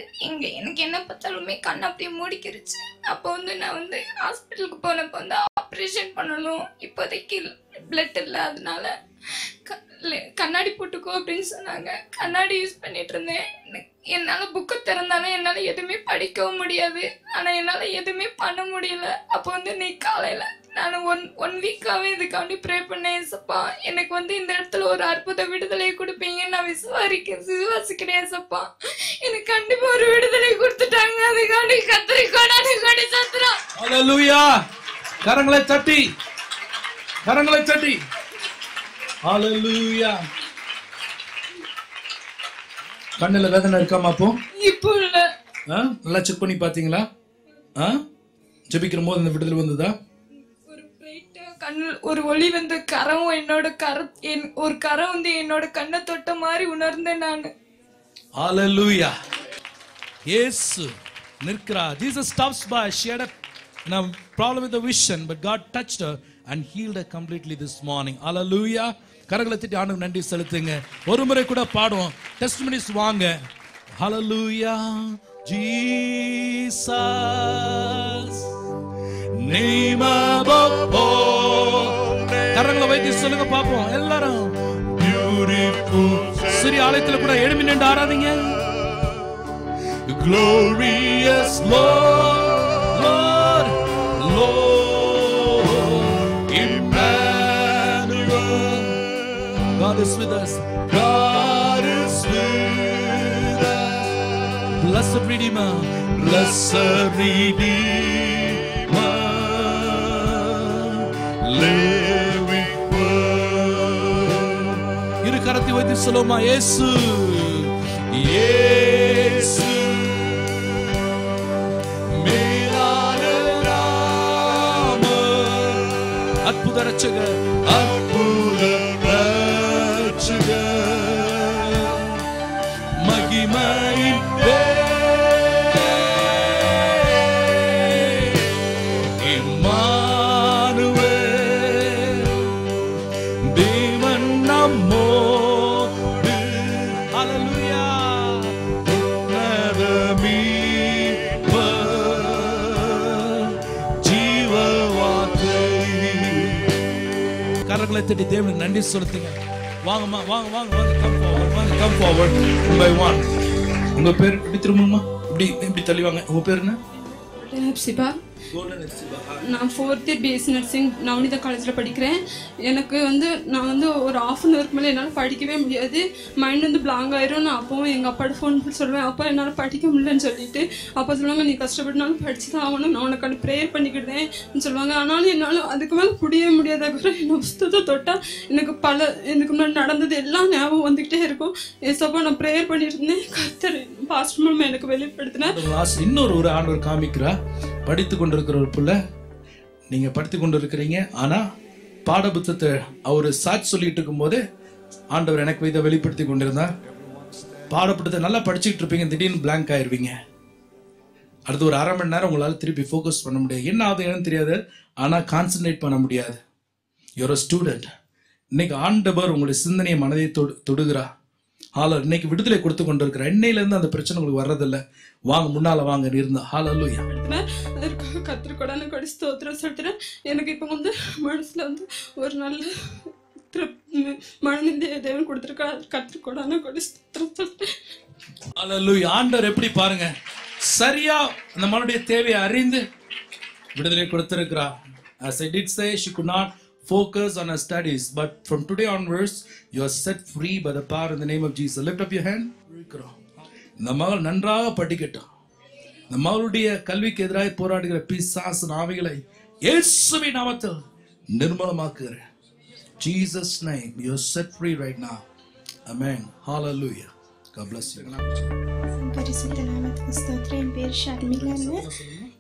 Speaker 14: எனக்கு என்ன பார்த்தாலுமே கண் அப்படியே மூடிக்கிருச்சு. அப்போ வந்து நான் வந்து ஹாஸ்பிட்டலுக்கு போனப்போ வந்து ஆப்ரேஷன் பண்ணணும், இப்போதைக்கு பிளட் இல்லை, அதனால கண்ணாடி போட்டுக்கோ அப்படின்னு சொன்னாங்க. கண்ணாடி யூஸ் பண்ணிட்டு இருந்தேன். என்னால் புக்கை திறந்தாலும் என்னால் எதுவுமே படிக்கவும் முடியாது, ஆனால் என்னால் எதுவுமே பண்ண முடியல. அப்போ வந்து நீ காலையில் நான் ஒன் வீக்காகவே இதுக்காண்டி ப்ரே பண்ணேன். ஏசப்பா எனக்கு வந்து இந்த இடத்துல ஒரு அற்புத விடுதலை கொடுப்பீங்கன்னு நான் விசுவாசிக்கிறேன். ஏசப்பா எனக்கு கண்டிப்பா ஒரு விடுதலை கொடுத்துட்டாங்க. அதுக்காண்டி கத்தரி கொடாடி சத்துறோம்.
Speaker 4: ஹalleluya. கரங்களை தட்டி ஹalleluya. கண்ணுல வேதனை இருக்காமா? அப்போ
Speaker 14: இப்போ இல்ல.
Speaker 4: நல்லா செக் பண்ணி பாத்தீங்களா? ஜெபிக்கிற போது இந்த விடுதலை வந்ததா?
Speaker 14: கண்ணில் ஒரு ஒளி வந்து கரம் ஒரு கரம் வந்து என்னோட கண்ணை தொட்ட மாதிரி உணர்ந்தேன் நான்.
Speaker 4: ஹalleluya. இயேசு நிற்கிறார். Jesus stops by. She had a problem with the vision, but God touched her and healed her completely this morning. Hallelujah. கரங்களை தட்டி ஆண்டவருக்கு நன்றி செலுத்துங்க. ஒரு முறை கூட பாடுவோம். டெஸ்டிமனிஸ் வாங்க. Hallelujah. Jesus name above all. கரங்களை வைத்து சொல்லுங்க பாப்போம் எல்லாரும். Beautiful. சரி, ஆலயத்துல கூட எழும்பி நின்று ஆராதிங்க. Glorious Lord, Lord, Lord, Emmanuel. God is with us. God is with us. Blessed Redeemer, blessed Redeemer, living word. இரு கரத்தை வைத்து சொல்லுமா, இயேசு இயேசு அற்புத ரட்சகர், அற்புத ரட்சகர், மகிமையின் இம்மானுவேல், தேவன் நம்மோடு. ஹல்லேலூயா. கரங்களை தட்டி தேவனுக்கு நன்றி செலுத்துங்க. வாங்கம்மா, வாங்க வாங்க வாங்க, கம் ஃபார்வர்ட், வாங்க come forward, one by one. உங்க பேர் இப்படி திரும்புமா, இப்படி தள்ளி வாங்க. உங்க பேர் என்ன?
Speaker 7: ஹெப்சிபா. நான் 4th year BSc nursing Navanitha காலேஜில் படிக்கிறேன். எனக்கு நான் ஒரு ½ அன் ஹவருக்கு மேலே என்னால் படிக்கவே முடியாது. மைண்ட் பிளாங்க் ஆயிரும். நான் அப்போவும் எங்கள் அப்பாட்ட ஃபோன் பண்ணி சொல்லுவேன், அப்பா என்னால் படிக்க முடியலன்னு சொல்லிட்டு. அப்பா சொல்லுவாங்க, நீ கஷ்டப்பட்டுனாலும் படிச்சு தான் ஆகணும், நான் உனக்கான ப்ரேயர் பண்ணிக்கிட்டேன் சொல்லுவாங்க. ஆனாலும் என்னால் அதுக்கு மேலே முடியவே முடியாது. அப்புறம் என்ன புஸ்தகத்தை தொட்டால் எனக்கு முன்னாடி நடந்தது எல்லாம் ஞாபகம் வந்துக்கிட்டே இருக்கும். ஏசப்பா நான் ப்ரேயர் பண்ணிட்டு இருந்தேன். கர்த்தர் பாஸ்டர் மூலமா எனக்கு வெளிப்படுத்தினேன்.
Speaker 4: இன்னொரு ஆண்டவர் காமிக்கிறா, படித்து கொண்டிருக்கிற ஒரு பிள்ளை, நீங்க படித்து கொண்டு இருக்கிறீங்க. ஆனா பாட புத்தகத்தை அவரு சாட்சி சொல்லிட்டு இருக்கும் போது ஆண்டவர் எனக்கு இதை வெளிப்படுத்தி கொண்டிருந்தா. பாடப்புத்தகத்தை நல்லா படிச்சுட்டு இருப்பீங்க, திடீர்னு பிளாங்க் ஆயிருவீங்க. அடுத்து ஒரு 1/2 மணி நேரம் உங்களால திருப்பி ஃபோக்கஸ் பண்ண முடியாது. என்ன ஆகுதுன்னு தெரியாது, ஆனா கான்சென்ட்ரேட் பண்ண முடியாது. Your student. இன்னைக்கு ஆண்டவர் உங்களுடைய சிந்தனையை மனதை தொடுகிறா. இன்னைக்கு விடுதலை கொடுத்து கொண்டிருக்கிற இன்னையில இருந்து அந்த பிரச்சனை உங்களுக்கு வர்றதில்ல. வாங்க, முன்னால வாங்க இருந்தா. ஹalleluya.
Speaker 7: கர்த்தர் கொடான கொடி ஸ்தோத்திரம் சொல்றேன். எனக்கு இப்போ மனசுல ஒரு நல்ல மனநிலை தேவன் கொடுத்திருக்கார். கர்த்தர் கொடான கொடி ஸ்தோத்திரம் சொல்றேன்.
Speaker 4: ஹalleluya. ஆண்டவர் எப்படி பாருங்க, சரியா அந்த மனுடைய தேவையை அறிந்து விடுதலை கொடுத்திருக்கிறார். As I did say, she could not focus on her studies, but from today onwards you are set free by the power in the name of Jesus. Lift up your hand. இந்த மகள் நன்றாக படிக்கட்டும். இந்த மகளுடைய கல்விக்கு எதிராக போராடுகிற பிசாசு ஆவிகளை இயேசுவின் நாமத்தில் நிர்மூலமாக்குகிறேன். Jesus name, you are set free right now. Amen. Hallelujah. God bless you.
Speaker 15: பரிசுத்த நாமத்துக்கு ஸ்தோத்திரம்.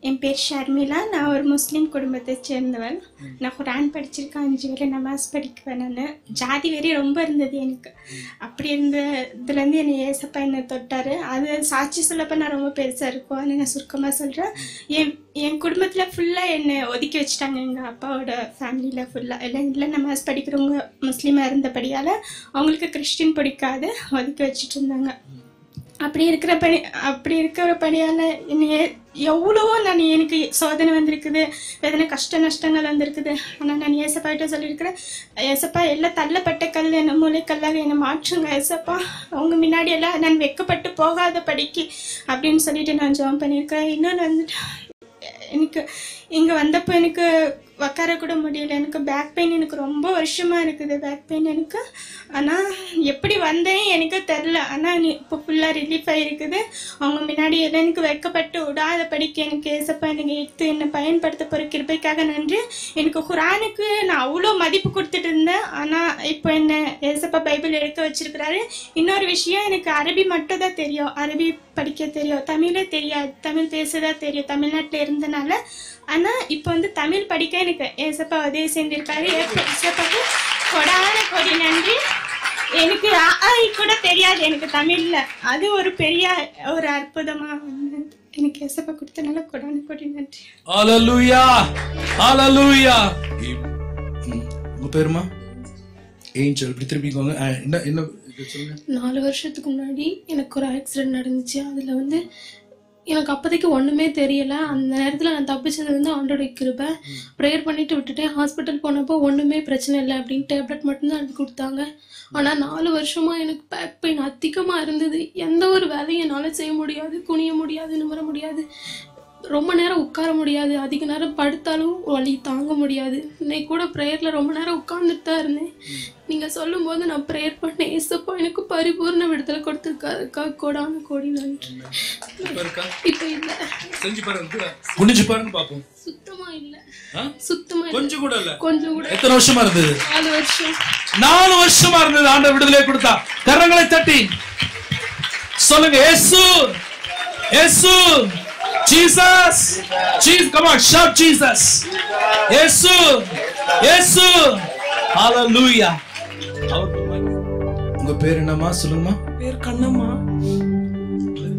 Speaker 15: என் பேர் ஷர்மிளா. நான் ஒரு முஸ்லீம் குடும்பத்தை சேர்ந்தவன். நான் குரான் படிச்சிருக்கேன், 5 வரை நமாஸ் படிக்குவேன். நான் ஜாதி வெறி ரொம்ப இருந்தது எனக்கு. அப்படி இதுலேருந்து என்னை ஏசப்பா என்னை தொட்டார். அது சாட்சி சொல்லப்போ நான் ரொம்ப பெருசாக இருக்கும். அது நான் சுருக்கமாக சொல்கிறேன். என் குடும்பத்தில் ஃபுல்லாக என்னை ஒதுக்கி வச்சுட்டாங்க. எங்கள் அப்பாவோட ஃபேமிலியில் ஃபுல்லாக எல்லாம் இல்லை நமாஸ் படிக்கிறவங்க முஸ்லீமாக இருந்தபடியால் அவங்களுக்கு கிறிஸ்டின் பிடிக்காது, ஒதுக்கி வச்சுட்டு இருந்தாங்க. அப்படி இருக்கிறபடியால் என்னை எவ்வளவோ எனக்கு சோதனை வந்திருக்குது, வேதனை கஷ்ட நஷ்டங்கள் வந்திருக்குது. ஆனால் நான் ஏசப்பாகிட்ட சொல்லியிருக்கிறேன், ஏசப்பா எல்லாம் தள்ளப்பட்ட கல் என்னை மூளைக்கல்லாக என்னை மாற்றுங்க ஏசப்பா, அவங்க முன்னாடி எல்லாம் நான் வெக்கப்பட்டு போகாத படிக்கு அப்படின்னு சொல்லிட்டு நான் ஜெபம் பண்ணியிருக்கிறேன். இன்னொன்று எனக்கு இங்கே வந்தப்போ எனக்கு உட்கார கூட முடியல. எனக்கு பேக் பெயின் எனக்கு ரொம்ப வருஷமாக இருக்குது, பேக் பெயின் எனக்கு. ஆனால் எப்படி வந்தேன் எனக்கு தெரில. ஆனால் இப்போ ஃபுல்லாக ரிலீஃப் ஆகிருக்குது. அவங்க முன்னாடி எல்லாம் எனக்கு வைக்கப்பட்டு விடாத படிக்க எனக்கு ஏசப்பா எனக்கு எடுத்து என்னை பயன்படுத்த போகிற கிருபைக்காக நன்றி. எனக்கு குரானுக்கு நான் அவ்வளோ மதிப்பு கொடுத்துட்டு இருந்தேன். ஆனால் இப்போ என்ன ஏசப்பா பைபிள் எடுக்க வச்சிருக்கிறாரு. இன்னொரு விஷயம், எனக்கு அரபி மட்டும் தான் தெரியும், அரபி படிக்க தெரியும், தமிழே தெரியாது. தமிழ் பேசதான் தெரியும் தமிழ்நாட்டில் இருந்தனால. ஆனால் இப்போ தமிழ் படிக்க எனக்கு ஏசப்பா உதவி செஞ்சிருக்காரு. ஏசப்பாக்கு கொடான கொடி நன்றி. எனக்கு கூட தெரியாது எனக்கு தமிழ்ல. அது ஒரு பெரிய ஒரு அற்புதமா எனக்கு ஏசப்பா கொடுத்தனால கொடான கொடி நன்றி.
Speaker 4: ஹalleluya. ஹalleluya. உங்க பேருமா? ஏஞ்சல். இப்படி திருப்பிக்கோங்க. என்ன சொல்லுங்க.
Speaker 7: 4 வருஷத்துக்கு முன்னாடி எனக்கு ஒரு ஆக்சிடென்ட் நடந்துச்சு. அதில் எனக்கு அப்போதைக்கு ஒன்றுமே தெரியலை. அந்த நேரத்தில் நான் தப்பிச்சது ஆண்டோட கிருபை. ப்ரேயர் பண்ணிட்டு விட்டுட்டேன். ஹாஸ்பிட்டல் போனப்போ ஒன்றுமே பிரச்சனை இல்லை அப்படின்னு டேப்லெட் மட்டும்தான் எனக்கு கொடுத்தாங்க. ஆனால் 4 வருஷமாக எனக்கு பேக் பெயின் அதிகமாக இருந்தது. எந்த ஒரு வேலையும் என்னால் செய்ய முடியாது, குனிய முடியாது, நிமிர முடியாது, ரொம்ப நேரம் உட்கார முடியாது, அதிக நேரம் படுத்தாலும் வலி தாங்க முடியாது. இன்னைக்கு கூட ப்ரேயரில் ரொம்ப நேரம் உட்கார்ந்துட்டு தான் இருந்தேன். நீங்கள் சொல்லும்போது நான் ப்ரேயர் பண்ணேன். ஏசப்பா எனக்கு பரிபூர்ண விடுதலை கொடுத்துருக்காருக்கா, கோடான கோடி நன்றி. இப்போ இல்லை,
Speaker 4: குனிஞ்சு பாருங்க பாப்போம்.
Speaker 7: சுத்தமா இல்லை, சுத்தமா
Speaker 4: கொஞ்சம் கூட இல்ல.
Speaker 7: கொஞ்சம் கூட.
Speaker 4: எத்தனை வருஷமா இருந்தது?
Speaker 7: 4 வருஷம்.
Speaker 4: 4 வருஷமா இருந்தது. ஆண்டவர் விடுதலை கொடுத்தா. கரங்களை தட்டி சொல்லுங்க, இயேசு இயேசு. Jesus, Jesus, come on, shout Jesus. Yesu, Yesu, hallelujah. உங்க பேர் என்னம்மா சொல்லுங்கம்மா?
Speaker 16: பேர் கண்ணம்மா.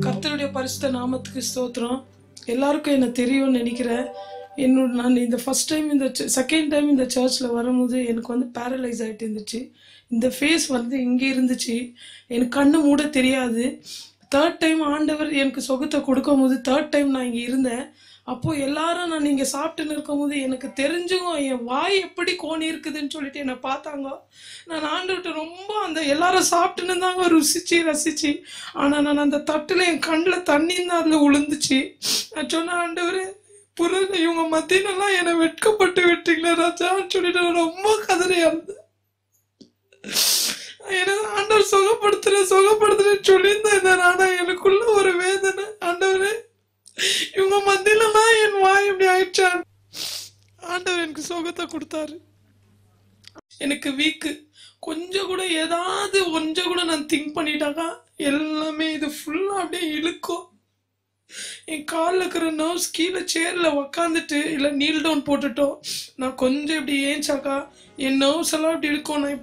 Speaker 16: கர்த்தருடைய பரிசுத்த நாமத்துக்கு ஸ்தோத்திரம். எல்லாருக்கும் என்ன தெரியும்னு நினைக்கிறேன். நான் இந்த ஃபர்ஸ்ட் டைம் செகண்ட் டைம் இந்த சர்ச்சில் வரும்போது எனக்கு பேரலைஸ் ஆகிட்டு இருந்துச்சு. இந்த ஃபேஸ் இங்கே இருந்துச்சு. எனக்கு கண்ணு மூட தெரியாது. 3rd டைம் ஆண்டவர் எனக்கு சுகத்தை கொடுக்கும் போது 3rd டைம் நான் இங்கே இருந்தேன். அப்போ எல்லாரும் நான் இங்க சாப்பிட்டுன்னு இருக்கும் போது எனக்கு தெரிஞ்சுங்க என் வாய் எப்படி கோணி இருக்குதுன்னு சொல்லிட்டு என்னை பார்த்தாங்க. நான் ஆண்டவர்கிட்ட ரொம்ப அந்த எல்லாரும் சாப்பிட்டுன்னு தாங்க ரசிச்சு, ஆனா நான் அந்த தட்டுல என் கண்ணில் தண்ணி தான் அதுல விழுந்துச்சு. நான் சொன்ன, ஆண்டவரே புரிஞ்சு இவங்க மத்தியிலலாம் என்னை வெட்கப்பட்டு விட்டீங்களா ராஜான்னு சொல்லிட்டு நான் ரொம்ப கதறியா இருந்தேன். எனக்கு ஆண்டவர் சுகப்படுத்துறேன்னு சொல்லியிருந்தேன். ஆனா எனக்குள்ள ஒரு வேதனை, ஆண்டவரே இவங்க மத்தியிலலாம் என் வாய் இப்படி ஆயிடுச்சா. ஆண்டவர் எனக்கு சுகத்தை கொடுத்தாரு. எனக்கு வீக்கு கொஞ்சம் கூட ஏதாவது கொஞ்சம் கூட நான் திங்க் பண்ணிட்டாக்கா எல்லாமே இது ஃபுல்லா அப்படியே இழுக்கும். என் காலில் இருக்கிற நர்வ்ஸ் கீழே சேர்ல உக்காந்துட்டு இல்லை நீல் டவுன் போட்டுட்டோம், நான் கொஞ்சம் இப்படி ஏஞ்சாக்கா என் நர்வ்ஸ் எல்லாம் இப்படி இருக்கும். நான்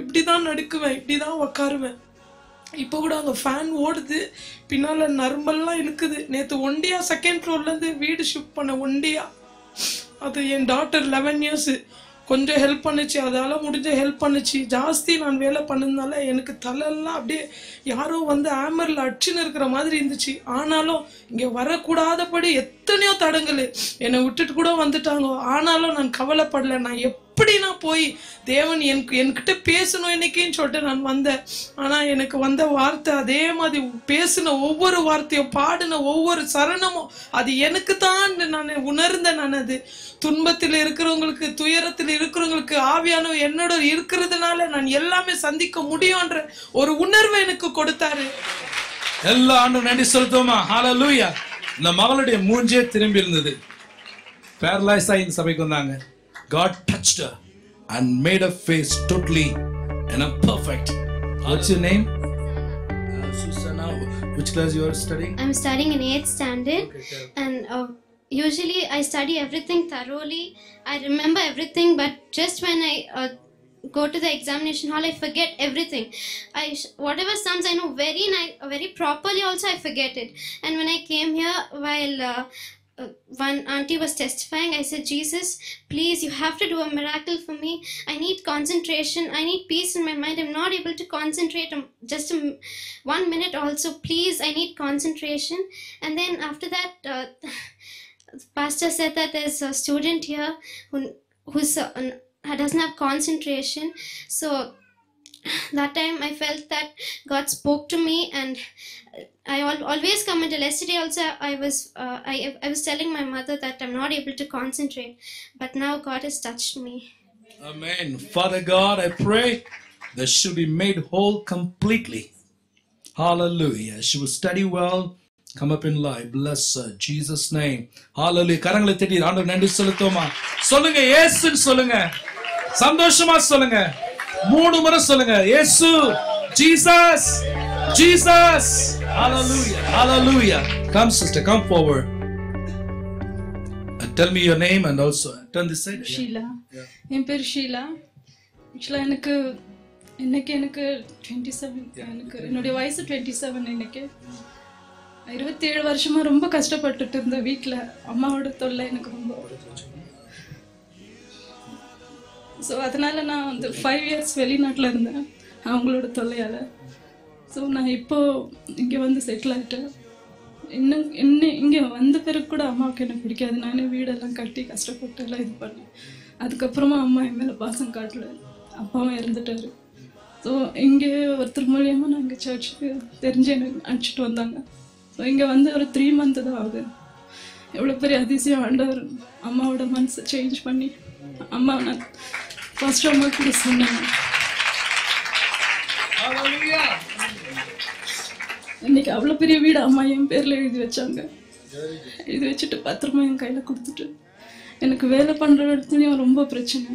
Speaker 16: இப்படிதான் நடுக்குவேன், இப்படிதான் உக்காருவேன். இப்போ கூட அங்கே ஃபேன் ஓடுது, பின்னால நரம்பெல்லாம் இழுக்குது. நேற்று ஒண்டியா செகண்ட் ஃப்ளோர்லேருந்து வீடு ஷிஃப்ட் பண்ண ஒண்டியா. அது என் டாட்டர் 11 years கொஞ்சம் ஹெல்ப் பண்ணுச்சு, அதால முடிஞ்ச ஹெல்ப் பண்ணுச்சு. ஜாஸ்தி நான் வேலை பண்ணதுனால எனக்கு தலையெல்லாம் அப்படியே யாரோ வந்து ஆமரில் அடிச்சுன்னு இருக்கிற மாதிரி இருந்துச்சு. ஆனாலும் இங்கே வரக்கூடாதபடி எத்தனையோ தடங்கள் என்னை விட்டுட்டு கூட வந்துட்டாங்க. ஆனாலும் நான் கவலைப்படலை. நான் எப்படி நான் போய் தேவன் என்கிட்ட பேசணும் இன்னைக்குன்னு சொல்லிட்டு நான் வந்தேன். ஆனால் எனக்கு வந்த வார்த்தை அதே மாதிரி பேசின ஒவ்வொரு வார்த்தையும் பாடின ஒவ்வொரு சரணமும் அது எனக்கு தான் நான் உணர்ந்தேன். நான் அது துன்பத்தில் இருக்கிறவங்களுக்கு துயரத்தில் இருக்கிறவங்களுக்கு ஆவியானவர் என்னோட இருக்கிறதுனால நான் எல்லாமே சந்திக்க முடியும்ன்ற ஒரு உணர்வை எனக்கு கொடுத்தாரு.
Speaker 4: எல்லா ஆண்டும் நன்றி செலுத்துவோமா? ஹalleluya. இந்த மகளுடைய மூஞ்சே திரும்பி இருந்தது. பேரலைஸ் ஆகி இந்த சபைக்கு வந்தாங்க. God touched her and made her face totally and perfect. What's your name? Susanna. Which class you are studying?
Speaker 12: I'm studying in 8th standard. Okay, and usually I study everything thoroughly. I remember everything, but just when I go to the examination hall, I forget everything. Whatever sums I know very properly, also I forget it. And when I came here, while one auntie was testifying, I said, Jesus, please, you have to do a miracle for me. I need concentration. I need peace in my mind. I'm not able to concentrate just 1 minute also. Please, I need concentration. And then after that, pastor said that there's a student here who doesn't have concentration. So that time I felt that God spoke to me, and I always come until yesterday also I was telling my mother that I'm not able to concentrate, but now God has touched me.
Speaker 4: Amen. Father God, I pray that she will be made whole completely. Hallelujah. She will study well, come up in life. Bless her. Jesus name. Hallelujah. கரங்களை தட்டி ஆண்டவருக்கு நன்றி செலுத்துவோமா? சொல்லுங்க இயேசுன்னு சொல்லுங்க. சந்தோஷமா சொல்லுங்க. 3 முறை சொல்லுங்க. இயேசு, Jesus, Jesus. Hallelujah. Hallelujah. Come sister, come forward. Tell me your name and also turn this side.
Speaker 17: Sheela. என் பேர் ஷீலா. ஆக்சுவலா எனக்கு 27, எனக்கு என்னுடைய வயசு 27. எனக்கு 27 வருஷமா ரொம்ப கஷ்டப்பட்டுட்டு இருந்த வீட்டில் அம்மாவோட தொல்லை எனக்கு ரொம்ப. ஸோ அதனால நான் வந்து 5 years வெளிநாட்டில் இருந்தேன் அவங்களோட தொல்லையால். ஸோ நான் இப்போ இங்கே வந்து செட்டில் ஆகிட்டேன். இன்னும் இங்கே வந்த பிறகு கூட அம்மாவுக்கு எனக்கு பிடிக்காது. நானே வீடெல்லாம் கட்டி கஷ்டப்பட்டு எல்லாம் இது பண்ணேன். அதுக்கப்புறமா அம்மா என் மேலே பாசம் காட்டல, அப்பாவும் இறந்துட்டாரு. ஸோ இங்கே ஒருத்தர் மூலியமாக நான் இங்கே சர்ச்சுக்கு தெரிஞ்சு எனக்கு அனுப்பிச்சிட்டு வந்தாங்க. ஸோ இங்கே வந்து ஒரு 3 month தான் ஆகுது. எவ்வளோ பெரிய அதிசயம் ஆண்டவர் அம்மாவோட மனசை சேஞ்ச் பண்ணி அம்மா நான் ஃபர்ஸ்ட் அம்மா கூட சொன்னேன். இன்னைக்கு அவ்வளோ பெரிய வீடு அம்மா என் பேரில் எழுதி வச்சாங்க. எழுதி வச்சுட்டு பத்திரமா என் கையில் கொடுத்துட்டு எனக்கு வேலை பண்ணுற இடத்துலையும் ரொம்ப பிரச்சனை.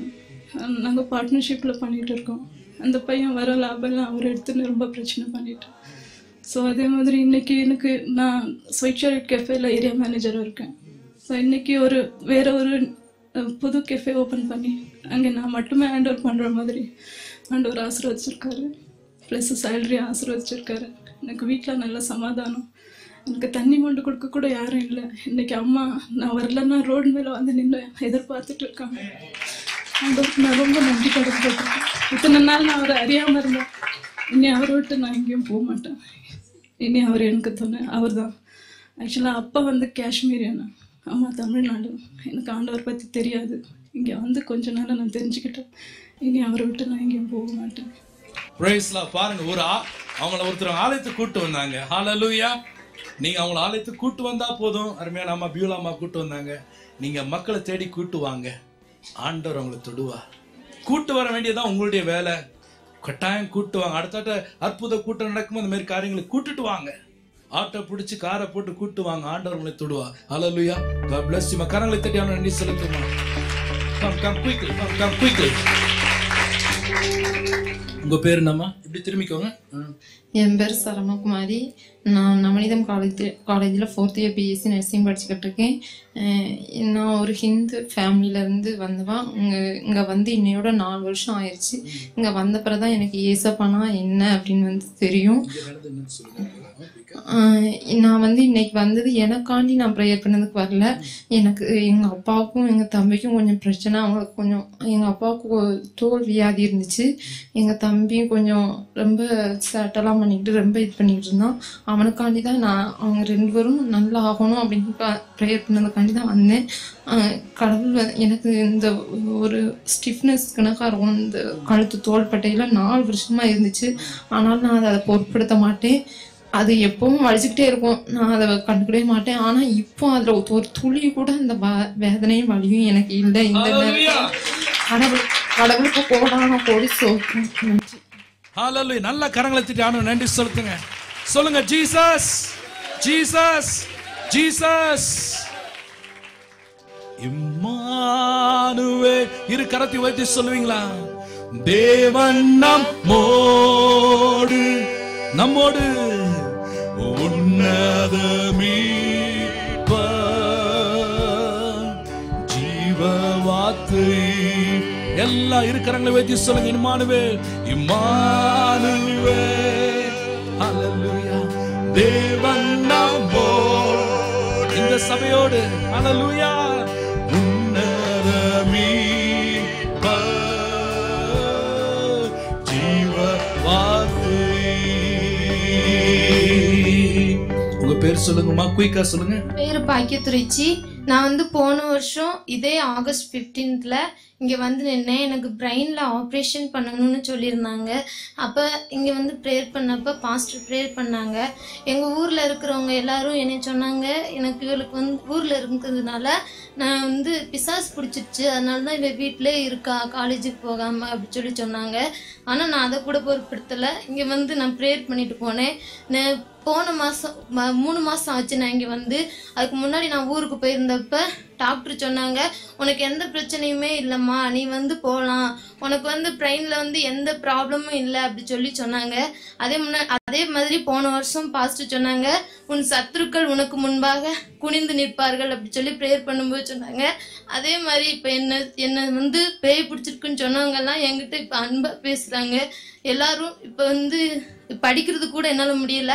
Speaker 17: நாங்கள் பார்ட்னர்ஷிப்பில் பண்ணிகிட்டு இருக்கோம். அந்த பையன் வர லாபம்லாம் அவர் எடுத்துன்னு ரொம்ப பிரச்சனை பண்ணிட்டேன். ஸோ அதே மாதிரி இன்றைக்கி எனக்கு நான் ஸ்வீட் ஷாரிட் கெஃபேல ஏரியா மேனேஜராக இருக்கேன். ஸோ இன்றைக்கி வேற ஒரு புது கெஃபே ஓப்பன் பண்ணி அங்கே நான் மட்டுமே ஹேண்ட் ஓவர் பண்ணுற மாதிரி ஆண்டவர் ஆசீர்வதிச்சிருக்காரு. Plus salary ஆசீர்வதிச்சிருக்காரு. எனக்கு வீட்டில் நல்ல சமாதானம். எனக்கு தண்ணி மொண்டு கொடுக்க கூட யாரும் இல்லை. இன்றைக்கி அம்மா நான் வரலன்னா ரோடு மேலே வந்து நின்று எதிர்பார்த்துட்டு இருக்காங்க. ஆண்டவருக்கு நான் ரொம்ப நன்றி கடன்பட்டிருக்கேன். இத்தனை நாள் நான் அவரை அறியாமல் இருந்தேன். இனி அவரை விட்டு நான் எங்கேயும் போக மாட்டேன். இனி அவர் எனக்கு துணை அவர் தான். ஆக்சுவலாக அப்பா வந்து காஷ்மீரியன். அம்மா தமிழ்நாடு. எனக்கு ஆண்டவர் பற்றி தெரியாது. இங்கே வந்து கொஞ்ச நாள் நான் தெரிஞ்சுக்கிட்டேன். இனி அவரை விட்டு நான் எங்கேயும் போக மாட்டேன்.
Speaker 4: பாருங்க, அவங்கள ஒருத்தர் ஆலயத்துக்கு கூட்டு வந்தாங்க. ஹalleluya. நீங்க அவங்கள ஆலயத்துக்கு கூட்டு வந்தா போதும். அருமையான அம்மா பியூலா அம்மா கூட்டு வந்தாங்க. நீங்க மக்களை தேடி கூட்டு வாங்க, ஆண்டவர் அவங்களை தொடுவா. கூட்டு வர வேண்டியதான் உங்களுடைய வேலை. கட்டாயம் கூட்டு வாங்க. அடுத்த அற்புத கூட்டம் நடக்கும் அந்த மாதிரி காரியங்களை கூட்டுட்டு வாங்க. ஆட்டோ பிடிச்சி காரை போட்டு கூட்டு வாங்க, ஆண்டவர் உங்களை தொடுவா. ஹalleluya. God bless you. கரங்களை தட்டி அவனை நன்றி செலுத்துமா. Come quickly. Come quickly. உங்க பேர் என்னம்மா? இப்படி திரும்பிக்கோங்க.
Speaker 18: என் பேர் சரமகுமாரி. நான் நவநீதம் காலேஜில் 4th இயர் பிஎஸ்சி நர்சிங் படிச்சுக்கிட்டு இருக்கேன். நான் ஒரு ஹிந்து ஃபேமிலியிலேருந்து வந்தவன். இங்கே வந்து இன்னையோட 4 வருஷம் ஆயிடுச்சு. இங்கே வந்த பிறகு தான் எனக்கு ஏசப்பானா என்ன அப்படின்னு வந்து தெரியும். நான் வந்து இன்னைக்கு வந்தது எனக்காண்டி நான் ப்ரேயர் பண்ணதுக்கு வரல. எனக்கு எங்கள் அப்பாவுக்கும் எங்கள் தம்பிக்கும் கொஞ்சம் பிரச்சனை. அவங்களுக்கு கொஞ்சம், எங்கள் அப்பாவுக்கு தோல் வியாதி இருந்துச்சு. எங்கள் தம்பியும் கொஞ்சம் ரொம்ப சேட்டெல்லாம் பண்ணிக்கிட்டு ரொம்ப இது பண்ணிக்கிட்டு இருந்தான். அவனுக்காண்டி தான் அவங்க 2 பேரும் நல்லா ஆகணும் அப்படின்னு ப்ரேயர் பண்ணதுக்காண்டி தான் வந்தேன். கடவுள் எனக்கு இந்த ஒரு ஸ்டிஃப்னஸ் கணக்காக இந்த கழுத்து தோள்பட்டையில் 4 வருஷமாக இருந்துச்சு. ஆனாலும் நான் அதை பொருட்படுத்த மாட்டேன். அது எப்பவும் வலிச்சுக்கிட்டே இருக்கும், நான் அதை கண்டுக்கிடவே மாட்டேன். ஆனால் இப்போ அதில் ஒரு துளி கூட இந்த வேதனையும் வலியும் எனக்கு இல்லை. இந்த கடவுளுக்கு கோடி சோகம்.
Speaker 4: ஹalleluya. நல்ல கரங்களை தட்டி ஆண்டவருக்கு நன்றி செலுத்துங்க. சொல்லுங்க, ஜீசஸ் ஜீசஸ் ஜீசஸ். இம்மானுவேல். இரு கரத்தை வைத்து சொல்லுவீங்களா? தேவன் நம்மோடு நம்மோடு உன்னத மீட்பர் ஜீவ வார்த்தை. எல்லா இருக்கரங்களை வைத்து சொல்லுங்க, இம்மானுவேல் இம்மானுவேல். ஹalleluya. தேவன் நம்மோடு இந்த சபையோடு. ஹalleluya. உன்னத மீட்பர் ஜீவ வார்த்தை. உங்க பேர் சொல்லுங்கம்மா, குயிக்கா சொல்லுங்க.
Speaker 19: பேரு பாக்கியத்துறைச்சி. நான் வந்து போன வருஷம் இதே ஆகஸ்ட் 15th இங்கே வந்து நின்னேன். எனக்கு பிரெயினில் ஆப்ரேஷன் பண்ணணும்னு சொல்லியிருந்தாங்க. அப்போ இங்கே வந்து ப்ரேயர் பண்ணப்போ பாஸ்டர் ப்ரேயர் பண்ணாங்க. எங்கள் ஊரில் இருக்கிறவங்க எல்லாரும் என்ன சொன்னாங்க, எனக்கு இவளுக்கு வந்து ஊரில் இருக்கிறதுனால நான் வந்து பிசாசு பிடிச்சிருச்சு, அதனால தான் இவள் வீட்டிலே இருக்கா, காலேஜுக்கு போகாமல் அப்படி சொல்லி சொன்னாங்க. ஆனால் நான் அதை கூட பொருட்படுத்தலை. இங்கே வந்து நான் ப்ரேயர் பண்ணிட்டு போனேன். நான் போன மாதம் 3 மாதம் ஆச்சு நான் இங்கே வந்து. அதுக்கு முன்னாடி நான் ஊருக்கு போயிருந்தப்ப டாக்டர் சொன்னாங்க, உனக்கு எந்த பிரச்சனையுமே இல்லைம்மா, நீ வந்து போகலாம், உனக்கு வந்து பிரெயினில் வந்து எந்த ப்ராப்ளமும் இல்லை அப்படி சொல்லி சொன்னாங்க. அதே மாதிரி போன வருஷம் பாஸ்டர் சொன்னாங்க, உன் சத்துருக்கள் உனக்கு முன்பாக குனிந்து நிற்பார்கள் அப்படி சொல்லி ப்ரேயர் பண்ணும்போது சொன்னாங்க. அதே மாதிரி இப்போ என்னை வந்து பேய் பிடிச்சிருக்குன்னு சொன்னவங்கெல்லாம் என்கிட்ட இப்போ அன்பாக பேசுகிறாங்க. எல்லாரும் இப்போ வந்து படிக்கிறது கூட என்னால் முடியல.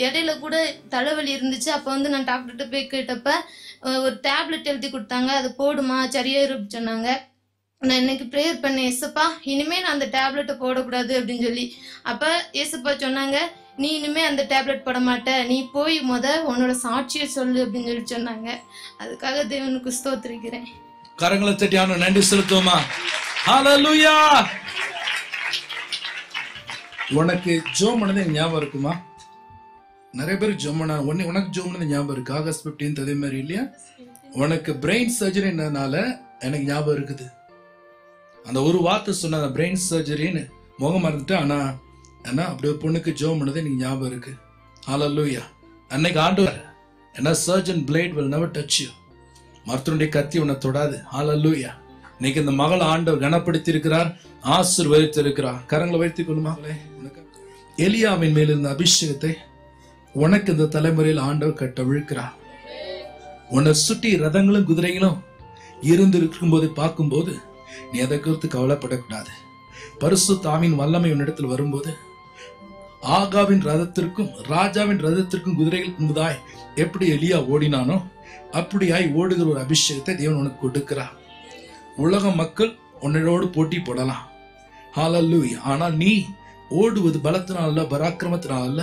Speaker 19: இடையில கூட தலைவலி இருந்துச்சு. அப்போ வந்து நான் டாக்டர்கிட்ட போய் கேட்டப்ப ஒரு டேப்லெட் எழுதி கொடுத்தாங்க, அதை போடுமா சரியாயிரும் சொன்னாங்க. நான் இன்னைக்கு ப்ரேயர் பண்ணேன், ஏசப்பா இனிமே நான் அந்த டேப்லெட்டை போடக்கூடாது அப்படின்னு சொல்லி. அப்போ ஏசப்பா சொன்னாங்க, நீ இனிமே அந்த டேப்லெட் போட மாட்ட, நீ போய் உன்னோட சாட்சியை சொல்லு அப்படின்னு சொல்லி சொன்னாங்க. அதுக்காக தேவனுக்கு ஸ்தோத்திரிக்கிறேன்.
Speaker 4: கரங்களை தட்டி ஆண்டவருக்கு நன்றி செலுத்துவோமா? ஹalleluya. உனக்கு ஜோம் பண்ணது ஞாபகம் இருக்குமா? நிறைய பேருக்கு ஜோம் பண்ண உனக்கு ஜோம் பண்ணது ஞாபகம் இருக்கு. ஆகஸ்ட் 15 அதே மாதிரி இல்லையா? உனக்கு பிரெயின் சர்ஜரினால எனக்கு ஞாபகம் இருக்குது. அந்த ஒரு வார்த்தை சொன்ன பிரெயின் சர்ஜரின்னு முகம் மறந்துட்டு, ஆனா அப்படி ஒரு பொண்ணுக்கு ஜோம் பண்ணது எனக்கு ஞாபகம் இருக்கு. ஹalleluya. அன்னைக்கு ஆண்டவர் என்ன surgeon blade will never touch you. மருத்துவனுடைய கத்தி உன்னை தொடாது. ஹalleluya. இன்னைக்கு இந்த மகள் ஆண்டவர் கனப்படுத்தி இருக்கிறார், ஆசீர்வதித்து இருக்கிறார். கரங்களை வைத்துக் கொள்ளுமா. எலியாவின் மேல் இருந்த அபிஷேகத்தை உனக்கு இந்த தலைமுறையில் ஆண்டவர் கட்டவிழ்க்கிறார். உன்னை சுற்றி ரதங்களும் குதிரைகளும் இருந்து இருக்கும் போது பார்க்கும்போது நீ அதை குறித்து கவலைப்படக்கூடாது. பரிசுத்தாவின் வல்லமை உன்னிடத்தில் வரும்போது ஆகாவின் ரதத்திற்கும் ராஜாவின் ரதத்திற்கும் குதிரைகள் முன்பதாய் எப்படி எலியா ஓடினானோ அப்படியாய் ஓடுகிற ஒரு அபிஷேகத்தை தேவன் உனக்கு கொடுக்கிறார். உலக மக்கள் உன்னோடு போட்டி போடலாம். ஹalleluya. ஆனால் நீ ஓடுவது பலத்தினால பராக்கிரமத்தினால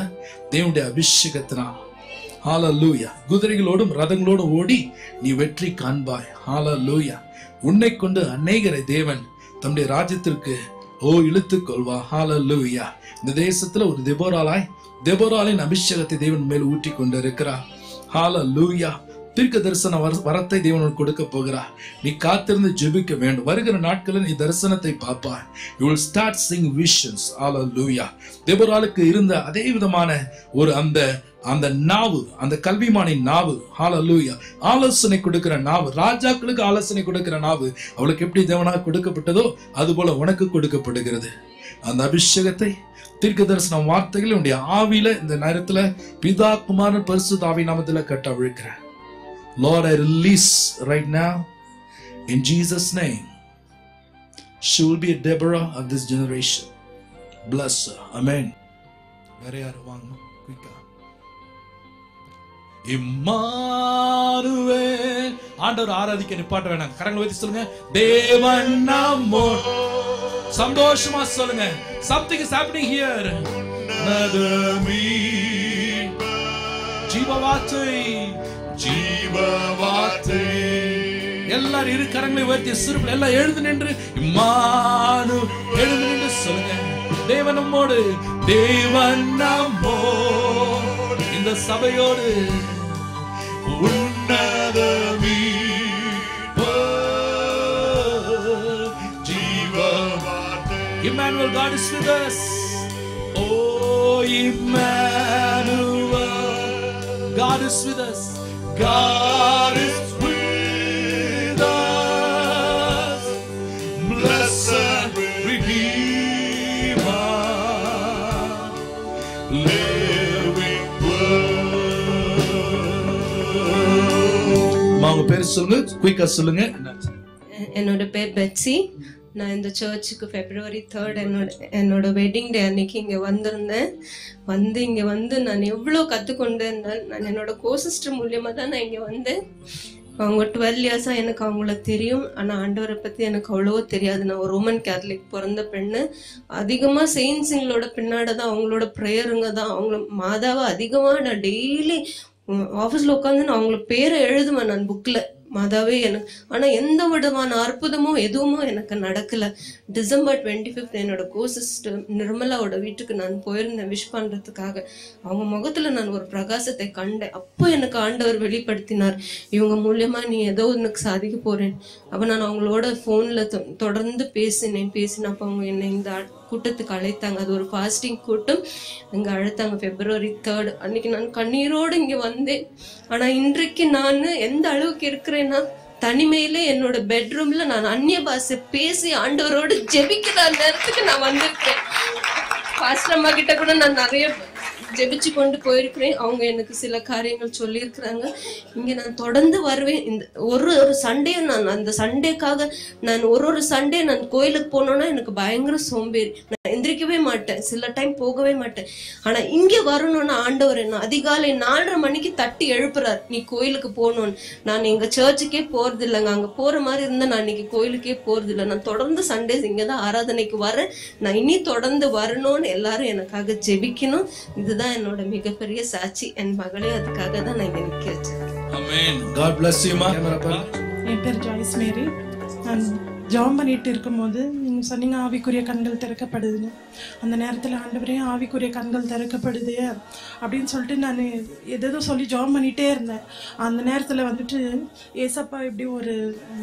Speaker 4: தேவனுடைய அபிஷேகத்தினால். ஹalleluya. குதிரைகளோடும் ரதங்களோடும் ஓடி நீ வெற்றி காண்பாய். ஹalleluya. உன்னை கொண்டு அநேகரை தேவன் தம்முடைய ராஜ்யத்திற்கு இழுத்துக் கொள்வா. ஹalleluya. இந்த தேசத்துல ஒரு தெபோராளின் அபிஷேகத்தை தேவன் மேல் ஊற்றி கொண்டிருக்கிறார். ஹalleluya. தீர்க்க தரிசன வரத்தை தேவன் கொடுக்க போகிறார். நீ காத்திருந்து ஜெபிக்க வேண்டும். வருகிற நாட்களில் நீ தரிசனத்தை பார்ப்பாய். You will start seeing visions. Hallelujah. தெபோராளுக்கு இருந்த அதே விதமான ஒரு அந்த நாவு, அந்த கல்விமானின் நாவு. Hallelujah. ஆலோசனை கொடுக்கிற நாவு, ராஜாக்களுக்கு ஆலோசனை கொடுக்கிற நாவு அவளுக்கு எப்படி தேவனாக கொடுக்கப்பட்டதோ அதுபோல உனக்கு கொடுக்கப்படுகிறது. அந்த அபிஷேகத்தை தீர்க்க தரிசன வார்த்தைகள் உன்னுடைய ஆவியில இந்த நேரத்துல பிதா குமாரன் பரிசுத்த ஆவி நாமத்துல கட்ட விழுக்கிறேன். Lord, I release right now in Jesus' name. She will be a Deborah of this generation. Bless her. Amen. Very quick. Emmanuel. ஆண்டவர் ஆராதிக்க நிப்பாட்ட வேணாம். கரங்களை உயர்த்தி சொல்லுங்க. தேவன் நம்மோடு. சந்தோஷமா சொல்லுங்க. Something is happening here. நதமி ஜீவவார்த்தை ஜீவவார்த்தை. எல்லாரும் இரு கரங்களை உயர்த்தி சிறுபில் எல்லாம் எழுந்து நின்று இம்மானு எழுந்து நின்று சொல்லுங்க. தேவன் நம்மோடு, தேவன் நம்மோடு, இந்த சபையோடு உன்னதமீ ஜீவவார்த்தை. Emmanuel, God is with us. Oh Emmanuel, God is with us. God is with us. Blessed Redeemer, living word. மாங்க பேர் சொல்லுங்க, குயிக்கா சொல்லுங்க.
Speaker 5: என்னோட பேர் பெட்சி. நான் இந்த சர்ச்சுக்கு February 3rd என்னோட வெட்டிங் டே அன்னைக்கு இங்கே வந்திருந்தேன். இங்கே நான் எவ்வளோ கற்றுக்கொண்டேன். நான் என்னோட கோசிஸ்டர் மூலியமாக தான் நான் இங்கே வந்தேன். அவங்க 12 இயர்ஸாக எனக்கு அவங்கள தெரியும். ஆனால் ஆண்டவரை பற்றி எனக்கு அவ்வளவோ தெரியாது. நான் ஒரு ரோமன் கேத்தலிக் பிறந்த பெண்ணு. அதிகமாக செயின்ஸுங்களோட பின்னாடி தான் அவங்களோட ப்ரேயருங்க தான். அவங்கள மாதாவை அதிகமாக நான் டெய்லி ஆஃபீஸில் உட்காந்து நான் அவங்கள பேரை எழுதுவேன் நான் புக்கில். மாதாவே எனக்கு. ஆனால் எந்த விதமான அற்புதமோ எதுவுமோ எனக்கு நடக்கலை. December 25th என்னோட கோசிஸ்டர் நிர்மலாவோட வீட்டுக்கு நான் போயிருந்தேன் விஷ் பண்ணுறதுக்காக. அவங்க முகத்தில் நான் ஒரு பிரகாசத்தை கண்டேன். அப்போ எனக்கு ஆண்டவர் வெளிப்படுத்தினார், இவங்க மூலியமா நீ ஏதோ ஒன்றுக்கு சாதிக்க போறேன். அப்போ நான் அவங்களோட ஃபோனில் தொடர்ந்து பேசினப்போ அவங்க என்னை இந்த கூட்டத்துக்கு அழைத்தாங்க. அது ஒரு ஃபாஸ்டிங் கூட்டம். அங்கே அழைத்தாங்க February 3rd அன்னைக்கு. நான் கண்ணீரோடு இங்கே வந்தேன். ஆனால் இன்றைக்கு நான் எந்த அளவுக்கு இருக்கிறேன்னா, தனிமையிலே என்னோட பெட்ரூம்ல நான் அந்நிய பாஷை பேசி ஆண்டவரோடு ஜெபிக்கிற நேரத்துக்கு நான் வந்திருக்கேன். பாஸ்டர் அம்மா கிட்ட கூட நான் நிறைய ஜெபிச்சு கொண்டு போயிருக்கிறேன். அவங்க எனக்கு சில காரியங்கள் சொல்லியிருக்கிறாங்க. இங்கே நான் தொடர்ந்து வருவேன். இந்த ஒரு சண்டேயும் நான் அந்த சண்டேக்காக நான் ஒரு சண்டே நான் கோயிலுக்கு போனோன்னா எனக்கு பயங்கர சோம்பேறி. நான் எந்திரிக்கவே மாட்டேன். சில டைம் போகவே மாட்டேன். ஆனால் இங்கே வரணும்னா ஆண்டவர் என்ன அதிகாலை 4:30 மணிக்கு தட்டி எழுப்புறார், நீ கோயிலுக்கு போகணும்னு. நான் எங்கள் சர்ச்சுக்கே போகிறது இல்லைங்க. அங்கே போகிற மாதிரி இருந்தால் நான் இன்னைக்கு கோயிலுக்கே போகிறது இல்லை. நான் தொடர்ந்து சண்டேஸ் இங்கே தான் ஆராதனைக்கு வரேன். நான் இனி தொடர்ந்து வரணும்னு எல்லாரும் எனக்காக ஜெபிக்கணும். இதுதான் என்னோட மிகப்பெரிய சாட்சி. என் மகளே அதுக்காக தான் நான் இங்க நிக்க வச்சிருக்கேன். ஆமென். God bless you மா.
Speaker 10: என் பேர் ஜாய்ஸ் மேரி. நான் ஜெபம் பண்ணிட்டு இருக்கும்போது நீங்க சொன்னீங்க ஆவிக்குரிய கண்கள் திறக்கப்படுதுன்னு. அந்த நேரத்தில் ஆண்டவரே ஆவிக்குரிய கண்கள் திறக்கப்படுது அப்படின்னு சொல்லிட்டு நான் எதோ சொல்லி ஜெபம் பண்ணிகிட்டே இருந்தேன். அந்த நேரத்தில் ஏசப்பா இப்படி ஒரு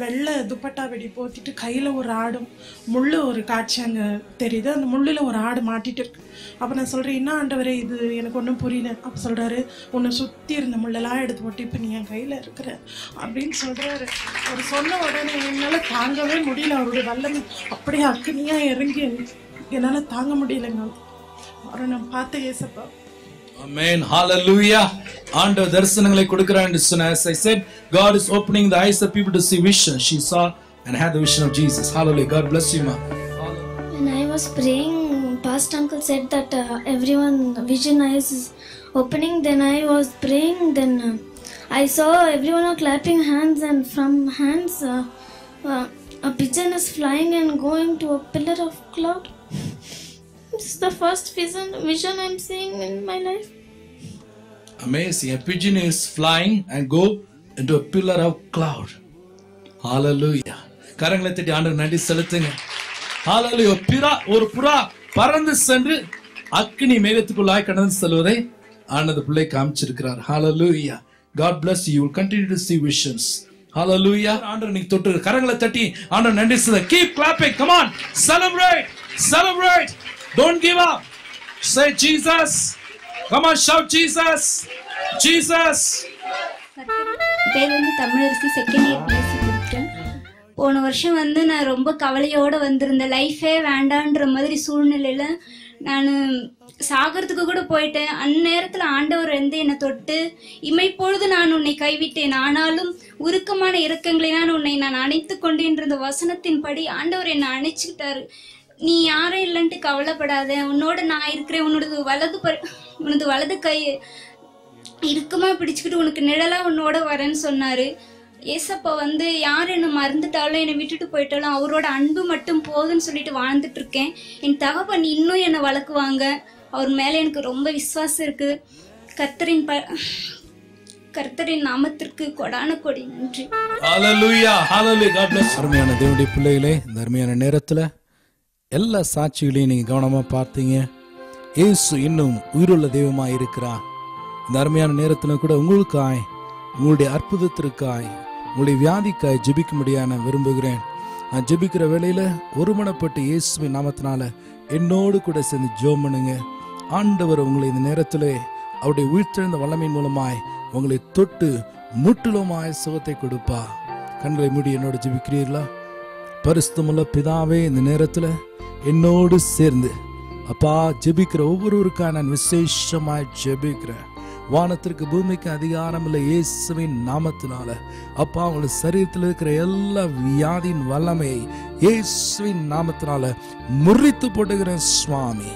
Speaker 10: வெள்ளை துப்பட்டா வெடி போத்திட்டு கையில் ஒரு ஆடும் முள்ளு ஒரு காட்சி அங்கே தெரியுது. அந்த முள்ளில் ஒரு ஆடு மாட்டிட்டு இருக்கு. அப்போ நான் சொல்கிறேன், என்ன ஆண்டவரே இது எனக்கு ஒன்றும் புரியல. அப்போ சொல்கிறாரு, உன்னை சுற்றி இருந்த முள்ளெல்லாம் எடுத்து போட்டு இப்போ நீ என் கையில் இருக்கிற அப்படின்னு சொல்கிறாரு. அவர் சொன்ன உடனே என்னால் தாங்கவே முடியல. அவருடைய வல்லமை அப்படியே அக்னியாக இறங்கி என்னால் தாங்க முடியலைங்க. அவரை நான் பார்த்த ஏசப்பா.
Speaker 4: Amen. Hallelujah. ஆண்டவர் தரிசனங்களை கொடுக்கிறார் என்று சொன்ன. As I said, God is opening the eyes of people to see vision. She saw and had the vision of Jesus. Hallelujah. God bless you, ma.
Speaker 12: When I was praying, Pastor Uncle said that everyone vision eyes is opening. Then I was praying. Then I saw everyone are clapping hands, and from hands a pigeon is flying and going to a pillar of cloud. This is the first vision I'm seeing in my life.
Speaker 4: Amazing. A pigeon is flying and go into a pillar of cloud. Hallelujah. கரங்களை தட்டி ஆண்டவருக்கு நன்றி செலுத்துங்க. Hallelujah. ஒரு புறா பறந்து சென்று அக்கினி மேகத்துக்குள்ளாய் கடந்து செல்வதை ஆண்டவர் பிள்ளை காமிச்சிருக்கிறார். Hallelujah. God bless you. You will continue to see visions. Hallelujah. ஆண்டவர் நீங்க தொட்டு கரங்களை தட்டி ஆண்டவர் நன்றி செலுத்துங்க. Keep clapping. Come on. Celebrate. Celebrate. Don't give up. Say Jesus. Come on, shout Jesus. Jesus.
Speaker 20: பேர் வந்து தமிழரசி, செகண்ட் இயர் பிஎஸ்சி படிக்கிறேன். போன வருஷம் வந்து நான் ரொம்ப கவலையோடு வந்திருந்தேன். லைஃபே வேண்டான்ற மாதிரி சூழ்நிலையில் நான் சாகிறதுக்கு கூட போயிட்டேன். அந்நேரத்தில் ஆண்டவர் வந்து என்னை தொட்டு, இமைப்பொழுது நான் உன்னை கைவிட்டேன், ஆனாலும் உருக்கமான இரக்கங்களினால் உன்னை நான் அணைத்து கொண்டேன்ற வசனத்தின்படி ஆண்டவர் என்னை அணைச்சிக்கிட்டாரு. நீ யாரும் இல்லைன்ட்டு கவலைப்படாத, உன்னோட நான் இருக்கிறேன், உனது வலது கை இறுக்கமா பிடிச்சுக்கிட்டு உனக்கு நிழலா உன்னோட வரேன்னு சொன்னாரு. ஏசப்பா வந்து யார் என்னை மறந்துட்டாலும் என்னை விட்டுட்டு போயிட்டாலும் அவரோட அன்பு மட்டும் போதுன்னு சொல்லிட்டு வாழ்ந்துட்டு இருக்கேன். என் தகப்பன் இன்னும் என்னை வளர்க்குவாங்க. அவர் மேலே எனக்கு ரொம்ப விசுவாசம் இருக்கு. கர்த்தரின் நாமத்திற்கு கொடான கொடி நன்றி.
Speaker 4: Hallelujah. Hallelujah. God bless. அருமையான தேவனுடைய பிள்ளைகளே, இந்த அருமையான நேரத்துல எல்லா சாட்சிகளையும் நீங்க கவனமா பார்த்தீங்க. இயேசு இன்னும் உயிருள்ள தெய்வமாய் இருக்கிறார். இந்த அருமையான நேரத்துல கூட உங்களுக்காய், உங்களுடைய அற்புதத்திற்காய், உங்களுடைய வியாதிக்காய் ஜெபிக்கும்படியா நான் விரும்புகிறேன். நான் ஜெபிக்கிற வேளையில ஒருமனப்பட்டு இயேசுவின் நாமத்தினால என்னோடு கூட சேர்ந்து ஜெபம் பண்ணுங்க. ஆண்டவர் உங்களை இந்த நேரத்திலே அவருடைய உயிர்த்தெழுந்த வல்லமையின் மூலமாய் உங்களை தொட்டு முற்றிலுமாய் சுகத்தை கொடுப்பா. கண்களை மூடி என்னோட ஜெபிக்கிறீர்களா? பரிசுத்தமுள்ள பிதாவே, இந்த நேரத்துல என்னோடு சேர்ந்து அப்பா ஜெபிக்கிற ஒவ்வொருவருக்காக நான் விசேஷமாய் ஜெபிக்கிறேன். வானத்திற்கு பூமிக்கு அதிகாரம் இல்லை இயேசுவின் நாமத்தினால அப்பா உங்களுடைய சரீரத்தில் இருக்கிற எல்லா வியாதியின் வல்லமையை இயேசுவின் நாமத்தினால முறித்து போட்டுகிறேன் சுவாமி.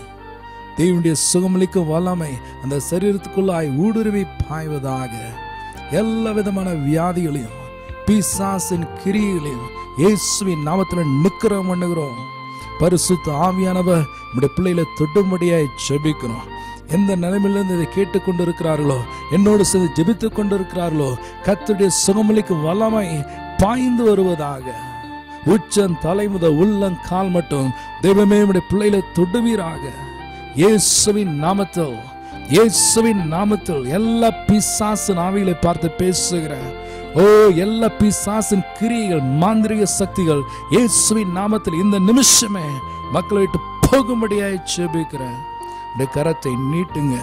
Speaker 4: தேவனுடைய சுகமளிக்கும் வல்லமை அந்த சரீரத்துக்குள்ளாய் ஊடுருவி பாய்வதாக. எல்லா விதமான வியாதிகளையும் பிசாசின் கிரியைகளையும் இயேசுவின் நாமத்தில் நிக்கிறோம் பண்ணுகிறோம். பரிசுத்த ஆவியானவர் நம்முடைய பிள்ளைகளை தொடும்படியாய் ஜெபிக்கிறோம். எந்த நிலைமையிலிருந்து இதை கேட்டுக்கொண்டு இருக்கிறார்களோ, என்னோடு சேர்ந்து ஜெபித்துக் கொண்டிருக்கிறார்களோ, கர்த்தருடைய சுகமளிக்கும் வல்லமை பாய்ந்து வருவதாக. உச்சம் தலை முதல் உள்ளங்கால் மட்டும் தெய்வமே நம்முடைய பிள்ளைகளை தொடுவீராக. இயேசுவின் நாமத்தில், இயேசுவின் நாமத்தில் எல்லா பிசாசின் ஆவிகளை பார்த்து பேசுகிறேன். ஓ, எல்லா பிசாசின் கிரியைகள், மாந்திரிக சக்திகள் இயேசுவின் நாமத்தில் இந்த நிமிஷமே மக்களை விட்டு போகும்படியாய் ஜெபிக்கிறேன். கரத்தை நீட்டுங்க,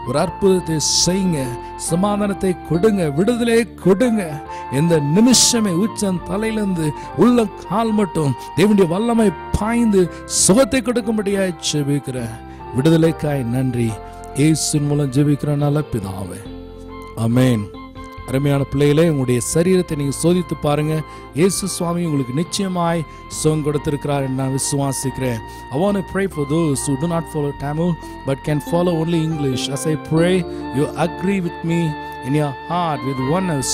Speaker 4: ஒரு அற்புதத்தை செய்யுங்க, சமாதானத்தை கொடுங்க, விடுதலை கொடுங்க. இந்த நிமிஷமே உச்சம் தலையிலிருந்து உள்ள கால் மட்டும் தேவனுடைய வல்லமை பாய்ந்து சுகத்தை கொடுக்கும்படியாய் ஜெபிக்கிறேன். விடுதலைக்காய் நன்றி. இயேசுவின் மூலம் ஜெபிக்கிற நல்ல பிதாவே, ஆமென். அருமையான பிள்ளைகளே, உங்களுடைய சரீரத்தை நீங்க சோதித்து பாருங்க. இயேசு சுவாமி உங்களுக்கு நிச்சயமாய் சுகம் கொடுத்திருக்கிறார் என்று நான் விசுவாசிக்கிறேன். I want to pray for those who do not follow Tamil but can follow only English. As I pray, you agree with me in your heart with oneness.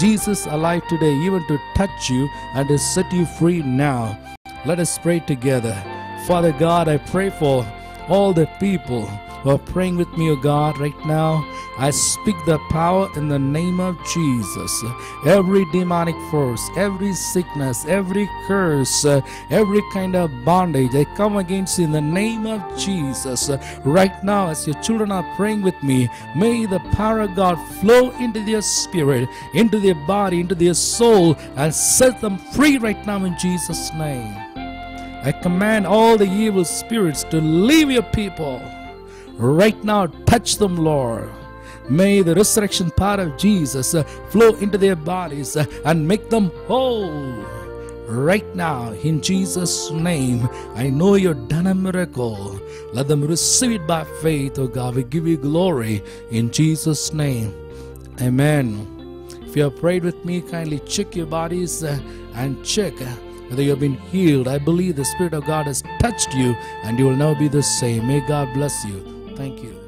Speaker 4: Jesus alive today even to touch you and to set you free now. Let us pray together. Father God, I pray for all the people who are praying with me, O God, right now. I speak the power in the name of Jesus. Every demonic force, every sickness, every curse, every kind of bondage, I come against in the name of Jesus. Right now, as your children are praying with me, may the power of God flow into their spirit, into their body, into their soul, and set them free right now in Jesus' name. I command all the evil spirits to leave your people. Right now, touch them, Lord. May the resurrection power of Jesus flow into their bodies and make them whole. Right now, in Jesus' name, I know you've done a miracle. Let them receive it by faith, oh God. We give you glory in Jesus' name. Amen. If you have prayed with me, kindly check your bodies and check whether you have been healed. I believe the Spirit of God has touched you and you will now be the same. May God bless you. Thank you.